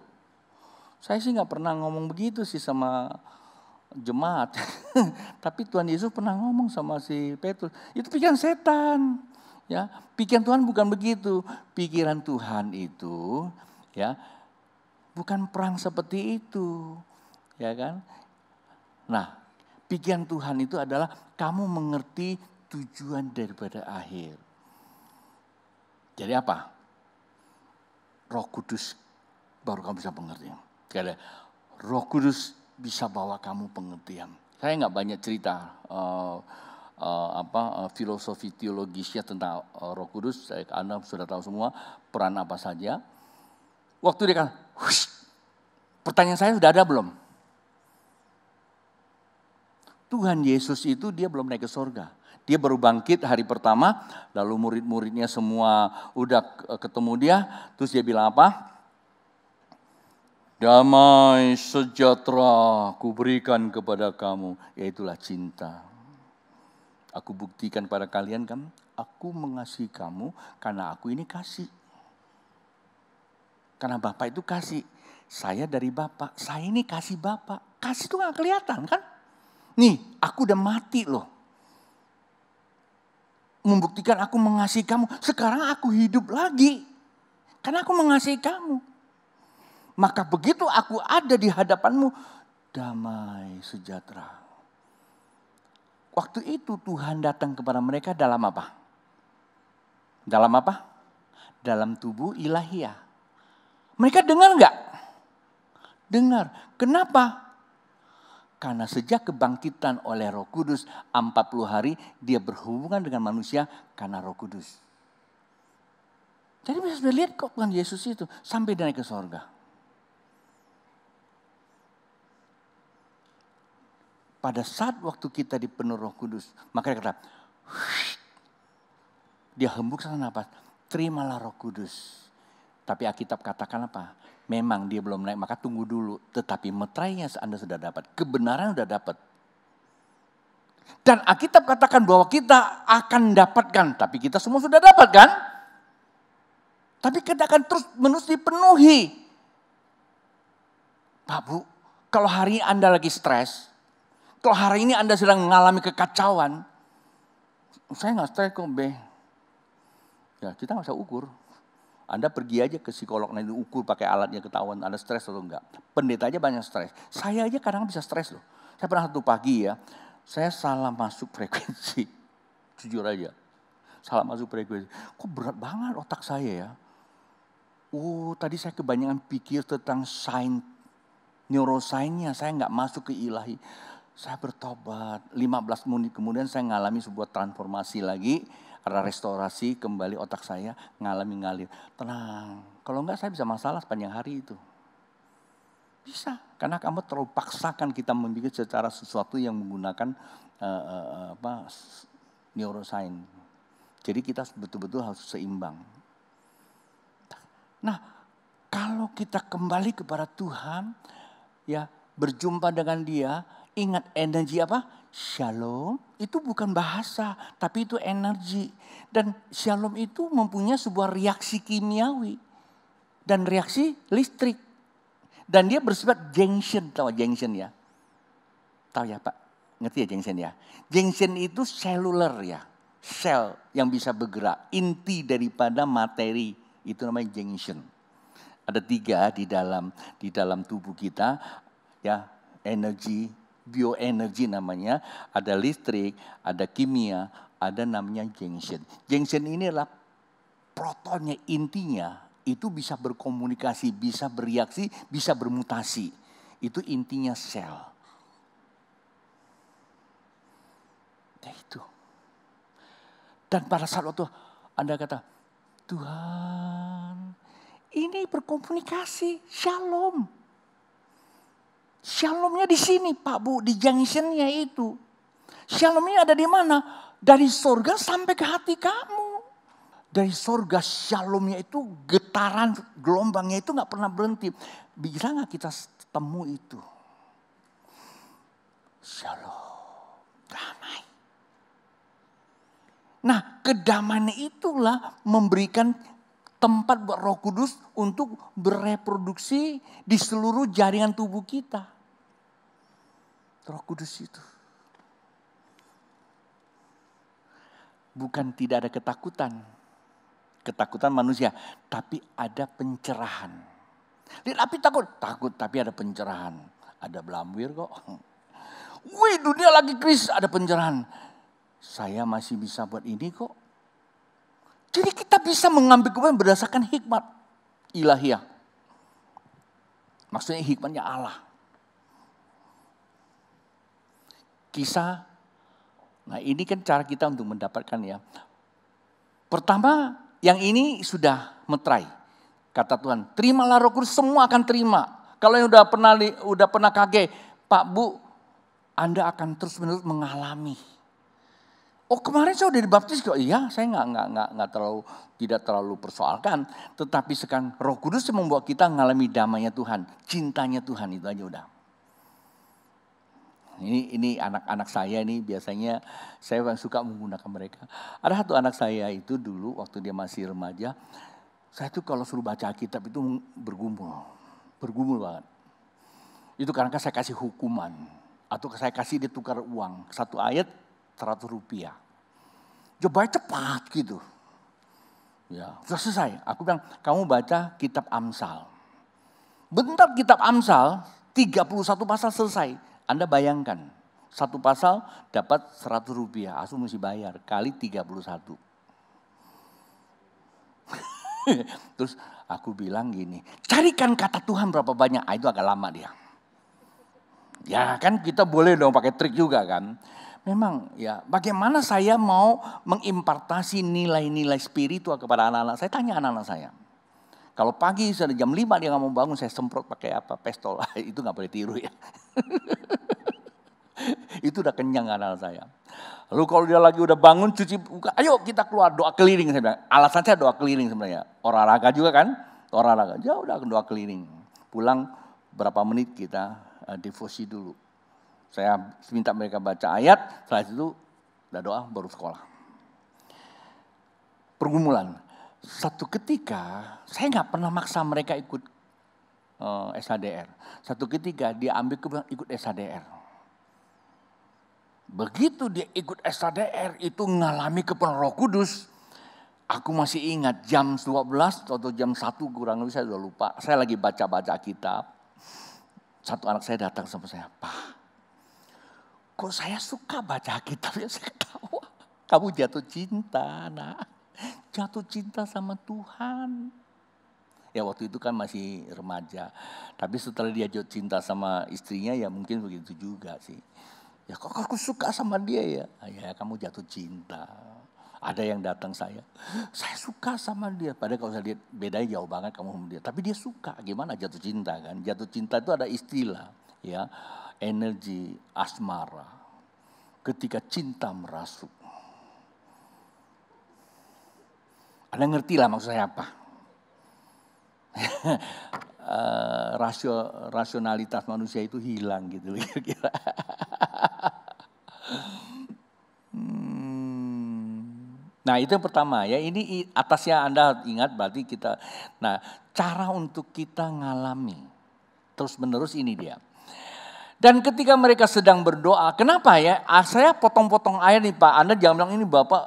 Saya sih nggak pernah ngomong begitu sih sama jemaat. Tapi Tuhan Yesus pernah ngomong sama si Petrus, itu pikiran setan. Ya, pikiran Tuhan bukan begitu. Pikiran Tuhan itu ya bukan perang seperti itu, ya kan? Nah, pikiran Tuhan itu adalah kamu mengerti tujuan daripada akhir. Jadi apa? Roh Kudus baru kamu bisa pengertian. Karena Roh Kudus bisa bawa kamu pengertian. Saya nggak banyak cerita filosofi teologisnya tentang Roh Kudus. Anda sudah tahu semua peran apa saja. Waktu dia kan, pertanyaan saya sudah ada belum? Tuhan Yesus itu dia belum naik ke surga. Dia baru bangkit hari pertama, lalu murid-muridnya semua udah ketemu dia. Terus dia bilang apa? Damai sejahtera kuberikan kepada kamu. Yaitulah cinta. Aku buktikan pada kalian kan, aku mengasihi kamu karena aku ini kasih. Karena Bapak itu kasih. Saya dari Bapak, saya ini kasih Bapak. Kasih itu gak kelihatan kan? Nih, aku udah mati loh. Membuktikan aku mengasihi kamu. Sekarang aku hidup lagi. Karena aku mengasihi kamu. Maka begitu aku ada di hadapanmu, damai sejahtera. Waktu itu Tuhan datang kepada mereka dalam apa? Dalam apa? Dalam tubuh ilahiyah. Mereka dengar enggak? Dengar. Kenapa? Karena sejak kebangkitan oleh Roh Kudus 40 hari dia berhubungan dengan manusia karena Roh Kudus. Jadi bisa sudah lihat kok Tuhan Yesus itu sampai dia naik ke sorga. Pada saat waktu kita dipenuhi Roh Kudus, maka dia kata, dia hembuk sana napas, terimalah Roh Kudus. Tapi Alkitab katakan apa? Memang dia belum naik, maka tunggu dulu. Tetapi meterainya Anda sudah dapat. Kebenaran sudah dapat. Dan Alkitab katakan bahwa kita akan dapatkan. Tapi kita semua sudah dapat kan? Tapi kita akan terus menerus dipenuhi. Pak Bu, kalau hari ini Anda lagi stres. Kalau hari ini Anda sedang mengalami kekacauan. Saya nggak stres kok B. Ya kita nggak usah ukur. Anda pergi aja ke psikolog, nanti ukur pakai alatnya ketahuan Anda stres atau enggak. Pendeta aja banyak stres. Saya aja kadang bisa stres loh. Saya pernah satu pagi ya, saya salah masuk frekuensi. Jujur aja, salah masuk frekuensi. Kok berat banget otak saya ya. Oh tadi saya kebanyakan pikir tentang sains, neurosainsnya. Saya nggak masuk ke ilahi. Saya bertobat, 15 menit kemudian saya ngalami sebuah transformasi lagi. Ada restorasi kembali otak saya ngalami ngalir. Tenang, kalau enggak saya bisa masalah sepanjang hari itu. Bisa, karena kamu terlalu paksakan kita membuat secara sesuatu yang menggunakan neuroscience. Jadi kita betul-betul harus seimbang. Nah, kalau kita kembali kepada Tuhan, ya berjumpa dengan Dia, ingat energi apa? Shalom itu bukan bahasa, tapi itu energi. Dan shalom itu mempunyai sebuah reaksi kimiawi dan reaksi listrik. Dan dia bersifat junction, tahu junction ya? Tahu ya Pak? Ngerti ya junction ya? Junction itu seluler ya, sel yang bisa bergerak, inti daripada materi itu namanya junction. Ada 3 di dalam tubuh kita, ya energi. Bioenergi namanya, ada listrik, ada kimia, ada namanya junction. Junction ini adalah protonnya, intinya itu bisa berkomunikasi, bisa bereaksi, bisa bermutasi. Itu intinya sel. Ya itu. Dan pada saat itu Anda kata, Tuhan ini berkomunikasi, shalom. Shalomnya di sini Pak Bu, di junctionnya itu. Shalomnya ada di mana? Dari sorga sampai ke hati kamu. Dari sorga shalomnya itu getaran gelombangnya itu gak pernah berhenti. Bisa gak kita temu itu? Shalom, damai. Nah kedamaian itulah memberikan tempat buat Roh Kudus untuk bereproduksi di seluruh jaringan tubuh kita. Roh Kudus itu. Bukan tidak ada ketakutan. Ketakutan manusia. Tapi ada pencerahan. Lihat api takut? Takut tapi ada pencerahan. Ada belambir kok. Wih dunia lagi krisis ada pencerahan. Saya masih bisa buat ini kok. Jadi kita bisa mengambil keputusan berdasarkan hikmat ilahiyah. Maksudnya hikmatnya Allah. Kisah, nah ini kan cara kita untuk mendapatkan ya. Pertama, yang ini sudah meterai. Kata Tuhan, terimalah Roh Kudus, semua akan terima. Kalau yang udah pernah kaget, Pak Bu, Anda akan terus-menerus mengalami. Oh kemarin saya udah dibaptis kok, iya saya tidak terlalu persoalkan. Tetapi sekarang Roh Kudus yang membuat kita mengalami damainya Tuhan, cintanya Tuhan itu aja udah. Ini anak-anak saya ini biasanya saya suka menggunakan mereka. Ada satu anak saya itu dulu waktu dia masih remaja, saya tuh kalau suruh baca Alkitab itu bergumul banget. Itu karena saya kasih hukuman atau saya kasih dia tukar uang 1 ayat. 100 rupiah. Coba cepat gitu. Ya, sudah selesai. Aku bilang, kamu baca kitab Amsal. Bentar kitab Amsal, 31 pasal selesai. Anda bayangkan, satu pasal dapat 100 rupiah, Asu mesti bayar, kali 31. Terus aku bilang gini, carikan kata Tuhan berapa banyak, itu agak lama dia. Ya kan kita boleh dong pakai trik juga kan. Memang ya bagaimana saya mau mengimpartasi nilai-nilai spiritual kepada anak-anak. Saya tanya anak-anak saya. Kalau pagi sudah jam 5 dia gak mau bangun, saya semprot pakai apa? Pestol. Itu gak boleh tiru ya. Itu udah kenyang anak-anak saya. Lalu kalau dia lagi udah bangun cuci muka, ayo kita keluar doa keliling. Saya bilang, alasan saya doa keliling sebenarnya. Olahraga juga kan, olahraga. Ya udah doa keliling. Pulang berapa menit kita devosi dulu. Saya minta mereka baca ayat, setelah itu udah doa baru sekolah. Pergumulan. Satu ketika saya nggak pernah maksa mereka ikut SHDR. Satu ketika dia ambil keputusan ikut SHDR. Begitu dia ikut SHDR itu mengalami kepenuhan Roh Kudus. Aku masih ingat jam 12 atau jam 1 kurang lebih saya sudah lupa. Saya lagi baca-baca kitab. Satu anak saya datang sama saya, Pak, kok saya suka baca kitab ya? Saya ketawa. Kamu jatuh cinta, nak. Jatuh cinta sama Tuhan. Ya waktu itu kan masih remaja. Tapi setelah dia jatuh cinta sama istrinya ya mungkin begitu juga sih. Ya kok aku suka sama dia ya? Ya kamu jatuh cinta. Ada yang datang saya suka sama dia. Padahal kalau saya lihat bedanya jauh banget kamu sama dia. Tapi dia suka, gimana jatuh cinta kan? Jatuh cinta itu ada istilah ya. Energi asmara. Ketika cinta merasuk. Anda ngerti lah maksud saya apa? Rasionalitas manusia itu hilang gitu kira-kira. Nah itu yang pertama ya, ini atasnya Anda ingat berarti kita. Nah cara untuk kita ngalami terus menerus ini dia. Dan ketika mereka sedang berdoa, kenapa ya? Saya potong-potong ayat nih Pak. Anda jangan bilang ini Bapak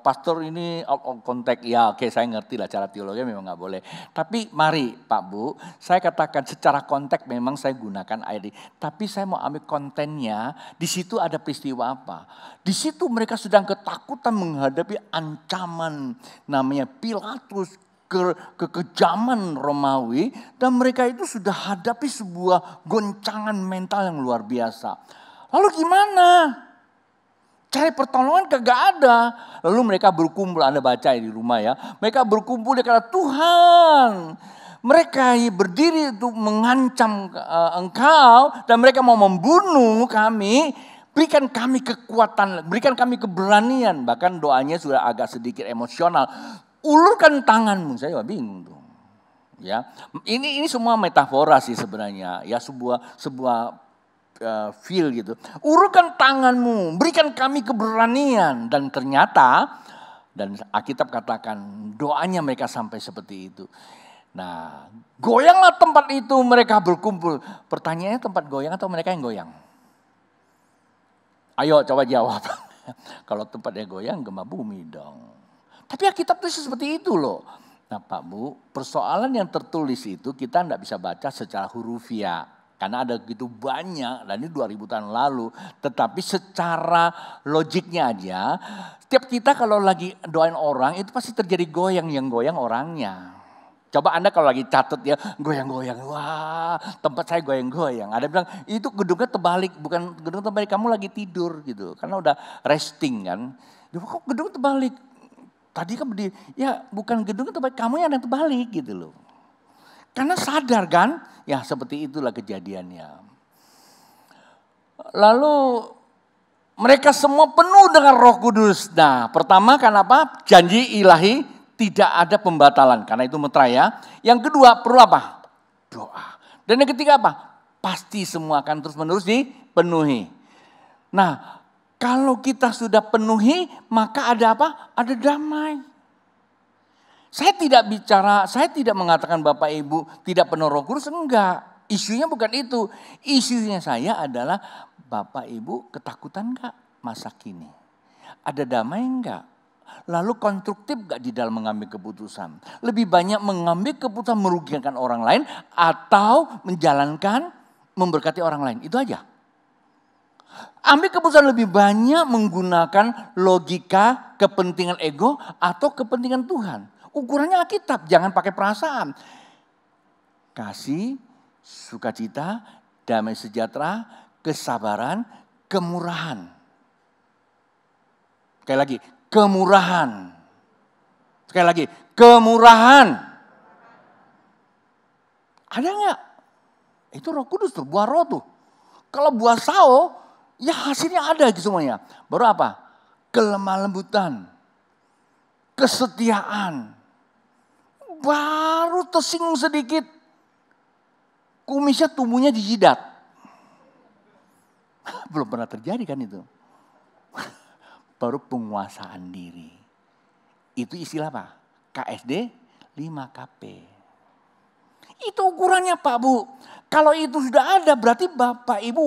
pastor ini out of context. Ya oke saya ngerti lah cara teologi memang gak boleh. Tapi mari Pak Bu, saya katakan secara konteks memang saya gunakan ayat ini. Tapi saya mau ambil kontennya, di situ ada peristiwa apa? Di situ mereka sedang ketakutan menghadapi ancaman namanya Pilatus. Kekejaman Romawi dan mereka itu sudah hadapi sebuah goncangan mental yang luar biasa. Lalu gimana? Cari pertolongan kagak ada. Lalu mereka berkumpul, Anda baca di rumah ya. Mereka berkumpul dia kata Tuhan. Mereka berdiri untuk mengancam engkau dan mereka mau membunuh kami. Berikan kami kekuatan, berikan kami keberanian. Bahkan doanya sudah agak sedikit emosional. Ulurkan tanganmu, saya bingung tuh. Ya, ini semua metafora sih sebenarnya. Ya sebuah feel gitu. Ulurkan tanganmu, berikan kami keberanian dan ternyata dan Alkitab katakan doanya mereka sampai seperti itu. Nah, goyanglah tempat itu mereka berkumpul. Pertanyaannya tempat goyang atau mereka yang goyang? Ayo coba jawab. Kalau tempatnya goyang gempa bumi dong. Tapi Alkitab tulis seperti itu loh. Nah Pak Bu, persoalan yang tertulis itu kita tidak bisa baca secara hurufiah. Karena ada begitu banyak, dan ini 2000 tahun lalu. Tetapi secara logiknya aja, setiap kita kalau lagi doain orang itu pasti terjadi goyang, yang goyang orangnya. Coba Anda kalau lagi catat ya, goyang-goyang, wah tempat saya goyang-goyang. Ada bilang itu gedungnya terbalik, bukan gedung terbalik, kamu lagi tidur gitu. Karena udah resting kan. Kok gedung terbalik? Tadi kan berdiri, ya bukan gedung terbalik, kamu yang terbalik gitu loh. Karena sadar kan, ya seperti itulah kejadiannya. Lalu mereka semua penuh dengan Roh Kudus. Nah pertama kenapa? Janji ilahi tidak ada pembatalan, karena itu mutlak ya. Yang kedua perlu apa? Doa. Dan yang ketiga apa? Pasti semua akan terus menerus dipenuhi. Nah kalau kita sudah penuhi, maka ada apa? Ada damai. Saya tidak mengatakan Bapak Ibu tidak penuh Roh Kudus, enggak. Isunya bukan itu. Isunya saya adalah Bapak Ibu ketakutan enggak masa kini? Ada damai enggak? Lalu konstruktif gak di dalam mengambil keputusan? Lebih banyak mengambil keputusan merugikan orang lain atau menjalankan, memberkati orang lain. Itu aja. Ambil keputusan lebih banyak menggunakan logika, kepentingan ego atau kepentingan Tuhan. Ukurannya Alkitab, jangan pakai perasaan. Kasih, sukacita, damai sejahtera, kesabaran, kemurahan. Sekali lagi, kemurahan. Sekali lagi, kemurahan. Ada nggak? Itu Roh Kudus tuh, buah roh tuh. Kalau buah sao, ya hasilnya ada gitu semuanya. Baru apa? Kelemah lembutan, kesetiaan. Baru tersinggung sedikit, kumisnya tumbuhnya di jidat. Belum pernah terjadi kan itu. Baru penguasaan diri. Itu istilah apa? KSD 5KP. Itu ukurannya Pak Bu. Kalau itu sudah ada berarti Bapak Ibu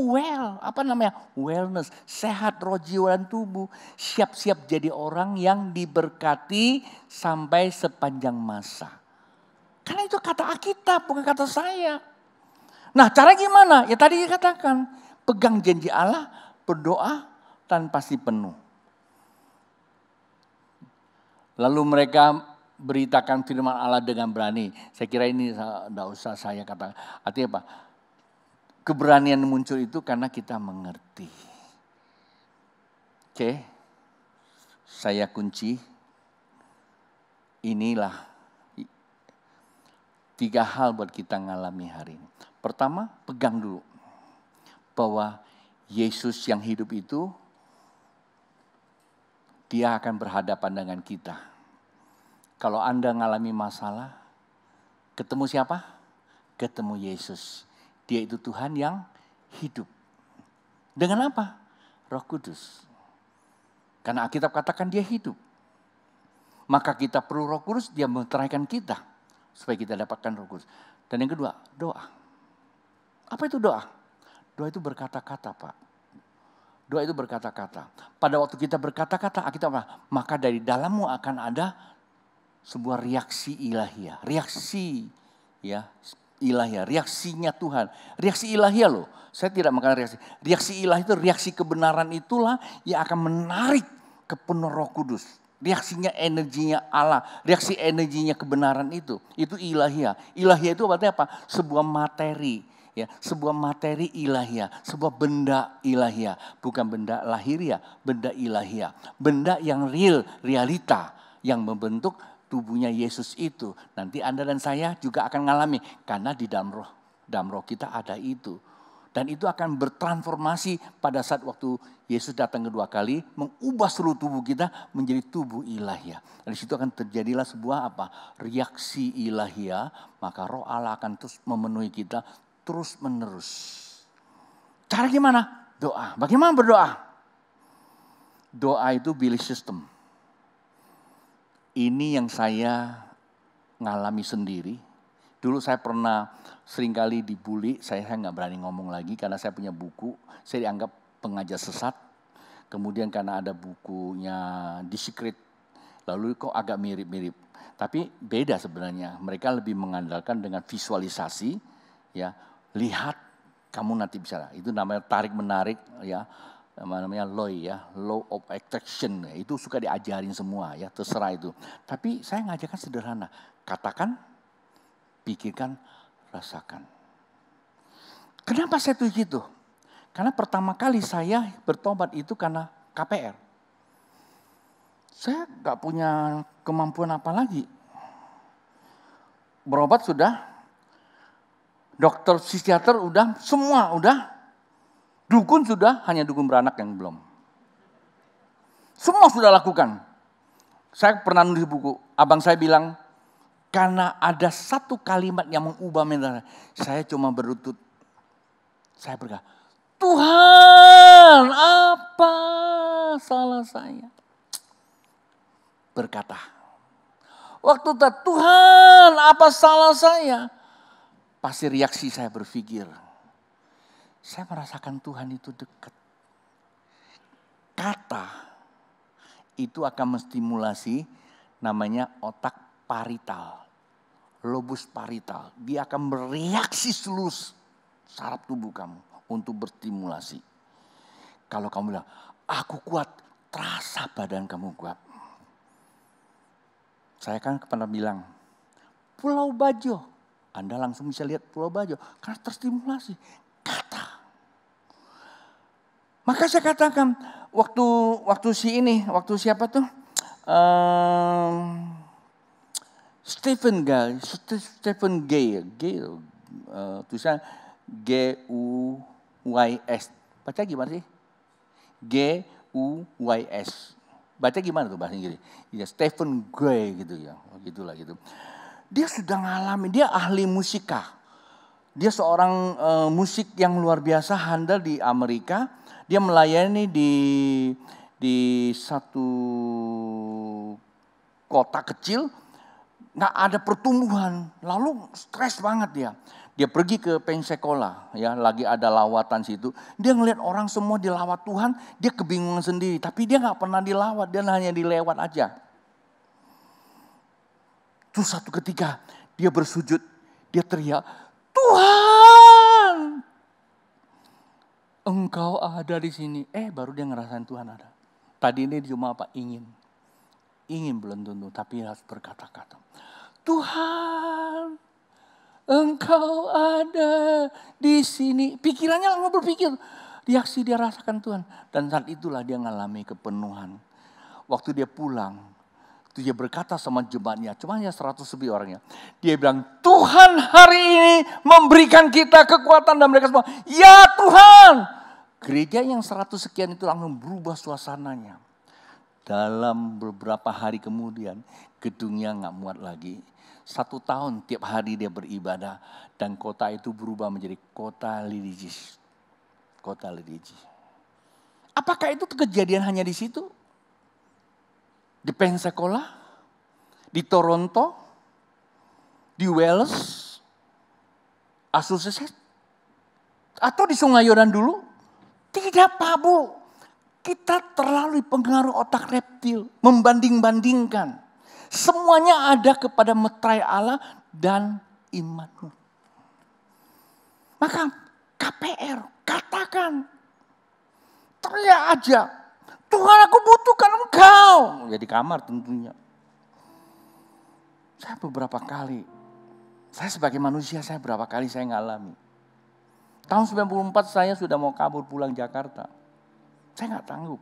wellness, sehat roh jiwa dan tubuh. Siap-siap jadi orang yang diberkati sampai sepanjang masa. Karena itu kata Alkitab bukan kata saya. Nah cara gimana? Ya tadi dikatakan pegang janji Allah, berdoa dan pasti penuh. Lalu mereka beritakan firman Allah dengan berani. Saya kira ini tidak usah saya katakan. Artinya apa? Keberanian muncul itu karena kita mengerti. Oke, saya kunci. Inilah 3 hal buat kita ngalami hari ini. Pertama, pegang dulu. Bahwa Yesus yang hidup itu, Dia akan berhadapan dengan kita. Kalau Anda ngalami masalah, ketemu siapa? Ketemu Yesus. Dia itu Tuhan yang hidup. Dengan apa? Roh Kudus. Karena Alkitab katakan dia hidup. Maka kita perlu Roh Kudus, dia meteraikan kita. Supaya kita dapatkan Roh Kudus. Dan yang kedua, doa. Apa itu doa? Doa itu berkata-kata Pak. Doa itu berkata-kata. Pada waktu kita berkata-kata, kita apa? Maka dari dalammu akan ada sebuah reaksi ilahiyah. Reaksi ya ilahiyah. Reaksinya Tuhan. Reaksi ilahiyah loh. Saya tidak mengatakan reaksi. Reaksi ilahi itu reaksi kebenaran itulah yang akan menarik ke penuh Roh Kudus. Reaksinya energinya Allah. Reaksi energinya kebenaran itu. Itu ilahiyah. Ilahiyah itu berarti apa? Sebuah materi. Ya, sebuah materi ilahiyah, sebuah benda ilahiyah, bukan benda lahiriah, benda ilahiyah. Benda yang real, realita yang membentuk tubuhnya Yesus itu. Nanti Anda dan saya juga akan mengalami karena di dalam roh kita ada itu. Dan itu akan bertransformasi pada saat waktu Yesus datang kedua kali, mengubah seluruh tubuh kita menjadi tubuh ilahiyah. Dan di situ akan terjadilah sebuah apa? Reaksi ilahiyah, maka roh Allah akan terus memenuhi kita terus menerus. Cara gimana? Doa. Bagaimana berdoa? Doa itu belief system. Ini yang saya ngalami sendiri. Dulu saya pernah seringkali dibully, saya nggak berani ngomong lagi karena saya punya buku. Saya dianggap pengajar sesat. Kemudian karena ada bukunya The Secret, lalu kok agak mirip-mirip. Tapi beda sebenarnya. Mereka lebih mengandalkan dengan visualisasi, ya. Lihat, kamu nanti bisa. Itu namanya tarik menarik, ya. Namanya law of attraction. Itu suka diajarin semua, ya. Terserah itu. Tapi saya ngajarkan sederhana. Katakan, pikirkan, rasakan. Kenapa saya tuh gitu? Karena pertama kali saya bertobat itu karena KPR. Saya gak punya kemampuan apa lagi. Berobat sudah. Dokter psikiater udah, semua udah. Dukun sudah, hanya dukun beranak yang belum. Semua sudah lakukan. Saya pernah nulis buku, abang saya bilang, karena ada satu kalimat yang mengubah mental saya cuma berlutut. Saya berkata, Tuhan apa salah saya? Berkata, waktu itu Tuhan apa salah saya? Pasti reaksi saya berpikir, saya merasakan Tuhan itu dekat. Kata itu akan menstimulasi namanya otak parital, lobus parital. Dia akan bereaksi seluruh saraf tubuh kamu untuk berstimulasi. Kalau kamu bilang, aku kuat, terasa badan kamu kuat. Saya kan pernah bilang, Pulau Bajo, Anda langsung bisa lihat Pulau Bajo karena terstimulasi kata. Maka saya katakan waktu siapa tuh? Stephen Gay, tulisan G-U-Y-S. Baca gimana sih? G-U-Y-S. Baca gimana tuh bahasa Inggris? Ya, Stephen Gay gitu ya, gitulah gitu. Dia sudah ngalamin, dia ahli musika. Dia seorang musik yang luar biasa, handal di Amerika. Dia melayani di satu kota kecil, nggak ada pertumbuhan, lalu stres banget dia. Dia pergi ke Pensacola, ya lagi ada lawatan situ. Dia ngelihat orang semua dilawat Tuhan, dia kebingungan sendiri. Tapi dia nggak pernah dilawat, dia hanya dilewat aja. Terus satu ketika dia bersujud, dia teriak, Tuhan, Engkau ada di sini. Baru dia ngerasain Tuhan ada. Tadi ini cuma apa? Ingin belum tentu, tapi harus berkata-kata. Tuhan, Engkau ada di sini. Pikirannya langsung berpikir. Reaksi dia rasakan Tuhan. Dan saat itulah dia mengalami kepenuhan. Waktu dia pulang, dia berkata sama jemaatnya, cuma hanya 100 lebih orangnya. Dia bilang, Tuhan hari ini memberikan kita kekuatan dan mereka semua. Ya Tuhan. Gereja yang 100 sekian itu langsung berubah suasananya. Dalam beberapa hari kemudian, gedungnya nggak muat lagi. 1 tahun tiap hari dia beribadah. Dan kota itu berubah menjadi kota religius. Kota religius. Apakah itu kejadian hanya di situ? Di Pensacola, di Toronto, di Wales, Associated, atau di Sungai Yordan dulu? Tidak Pak Bu, kita terlalu pengaruh otak reptil, membanding-bandingkan. Semuanya ada kepada meterai Allah dan imanmu. Maka KPR, katakan, teriak aja. Tuhan aku butuhkan Engkau. Ya di kamar tentunya. Saya beberapa kali, saya sebagai manusia saya berapa kali saya ngalami. Tahun 94 saya sudah mau kabur pulang Jakarta. Saya gak sanggup.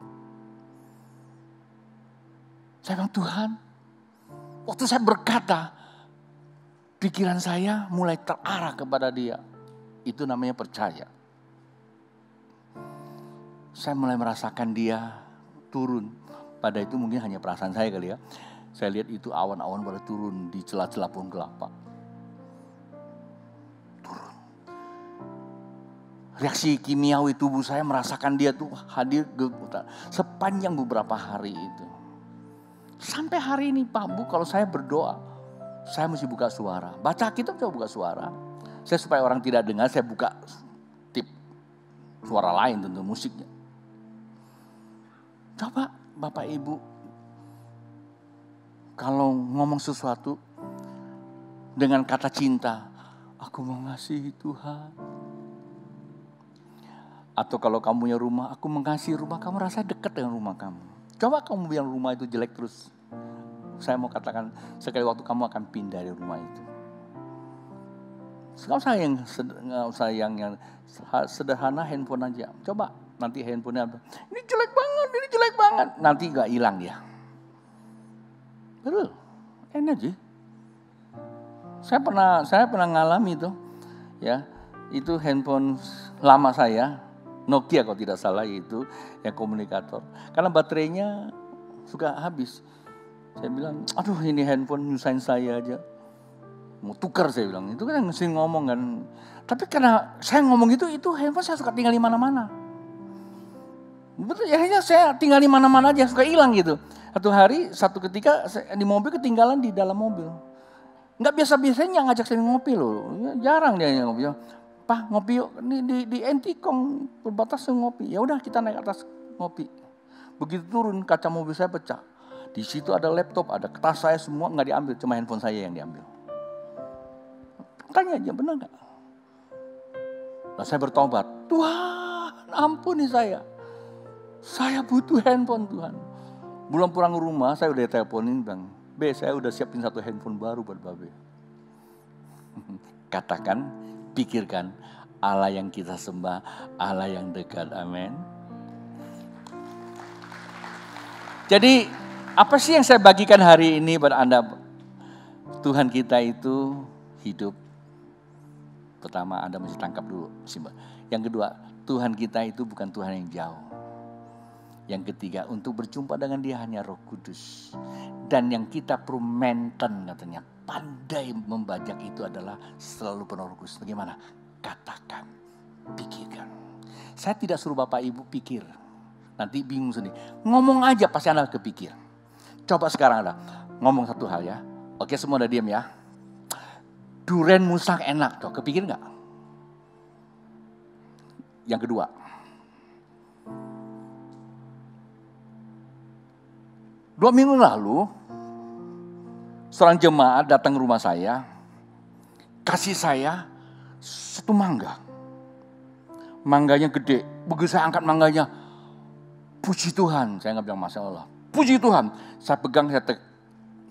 Saya bilang Tuhan, waktu saya berkata, pikiran saya mulai terarah kepada Dia. Itu namanya percaya. Saya mulai merasakan Dia turun. Pada itu mungkin hanya perasaan saya kali ya. Saya lihat itu awan-awan pada turun di celah-celah pohon kelapa. Turun. Reaksi kimiawi tubuh saya merasakan Dia tuh hadir sepanjang beberapa hari itu. Sampai hari ini Pak Bu, kalau saya berdoa, saya mesti buka suara. Baca kitab saya buka suara. Saya supaya orang tidak dengar, saya buka tip suara lain tentu musiknya. Coba Bapak Ibu, kalau ngomong sesuatu dengan kata cinta, aku mengasihi Tuhan. Atau kalau kamu punya rumah, aku mengasihi rumah kamu, rasa dekat dengan rumah kamu. Coba kamu bilang rumah itu jelek terus. Saya mau katakan, sekali waktu kamu akan pindah dari rumah itu. Nggak usah yang sederhana, handphone aja. Coba nanti handphonenya, ini jelek banget. Nanti gak hilang dia. Betul, enak sih. Saya pernah ngalami itu, ya. Itu handphone lama saya, Nokia kalau tidak salah itu, yang komunikator. Karena baterainya suka habis. Saya bilang, aduh ini handphone nyusahin saya aja. Mau tukar saya bilang, itu kan yang mesti ngomong kan. Tapi karena saya ngomong itu handphone saya suka tinggal di mana-mana. Betul, akhirnya saya tinggal di mana-mana aja, suka hilang gitu. Satu ketika di mobil ketinggalan di dalam mobil. Nggak biasa-biasanya ngajak saya ngopi loh, jarang dia ngopi. Pak ngopi yuk, di Entikong perbatasan ngopi. Ya udah kita naik atas ngopi. Begitu turun kaca mobil saya pecah. Di situ ada laptop, ada tas saya semua nggak diambil, cuma handphone saya yang diambil. Tanya aja, benar nggak? Nah, saya bertobat, Tuhan ampuni saya. Saya butuh handphone Tuhan. Bulan pulang ke rumah saya udah teleponin bilang, saya udah siapin satu handphone baru buat Babe. Katakan, pikirkan, Allah yang kita sembah, Allah yang dekat, amin. Jadi apa sih yang saya bagikan hari ini buat Anda? Tuhan kita itu hidup. Pertama Anda mesti tangkap dulu. Yang kedua, Tuhan kita itu bukan Tuhan yang jauh. Yang ketiga, untuk berjumpa dengan Dia hanya Roh Kudus. Dan yang kita perlu maintain katanya, pandai membajak itu adalah selalu penuh Roh Kudus. Bagaimana? Katakan, pikirkan. Saya tidak suruh Bapak Ibu pikir. Nanti bingung sendiri. Ngomong aja pasti Anda kepikir. Coba sekarang Anda ngomong satu hal ya. Oke, semua udah diam ya. Duren musang enak, tuh kepikir nggak? Yang kedua, dua minggu lalu, seorang jemaat datang ke rumah saya, kasih saya satu mangga. Mangganya gede, begitu saya angkat mangganya, puji Tuhan, saya nggak bilang masalah. Puji Tuhan, saya pegang, saya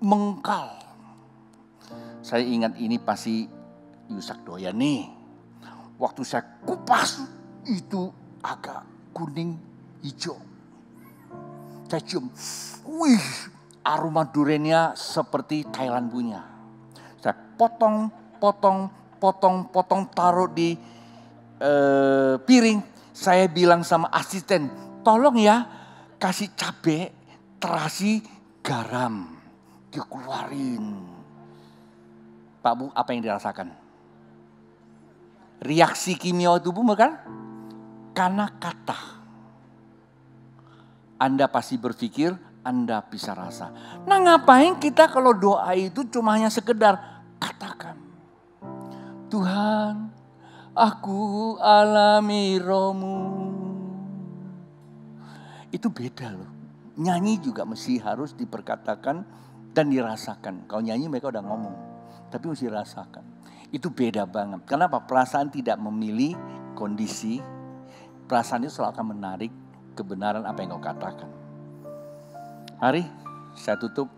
mengkal. Saya ingat ini pasti Yusak doyan nih. Waktu saya kupas itu agak kuning hijau. Saya cium, wih, aroma duriannya seperti Thailand punya. Saya potong taruh di piring. Saya bilang sama asisten, tolong ya kasih cabai, terasi, garam. Dia keluarin. Pak Bu, apa yang dirasakan? Reaksi kimia tubuh bukan? Karena kata. Anda pasti berpikir, Anda bisa rasa. Nah ngapain kita kalau doa itu cuma hanya sekedar katakan. Tuhan, aku alami Roh-Mu. Itu beda loh. Nyanyi juga mesti harus diperkatakan dan dirasakan. Kalau nyanyi mereka udah ngomong. Tapi mesti rasakan. Itu beda banget. Kenapa? Perasaan tidak memilih kondisi. Perasaan itu selalu akan menarik kebenaran apa yang kau katakan. Mari saya tutup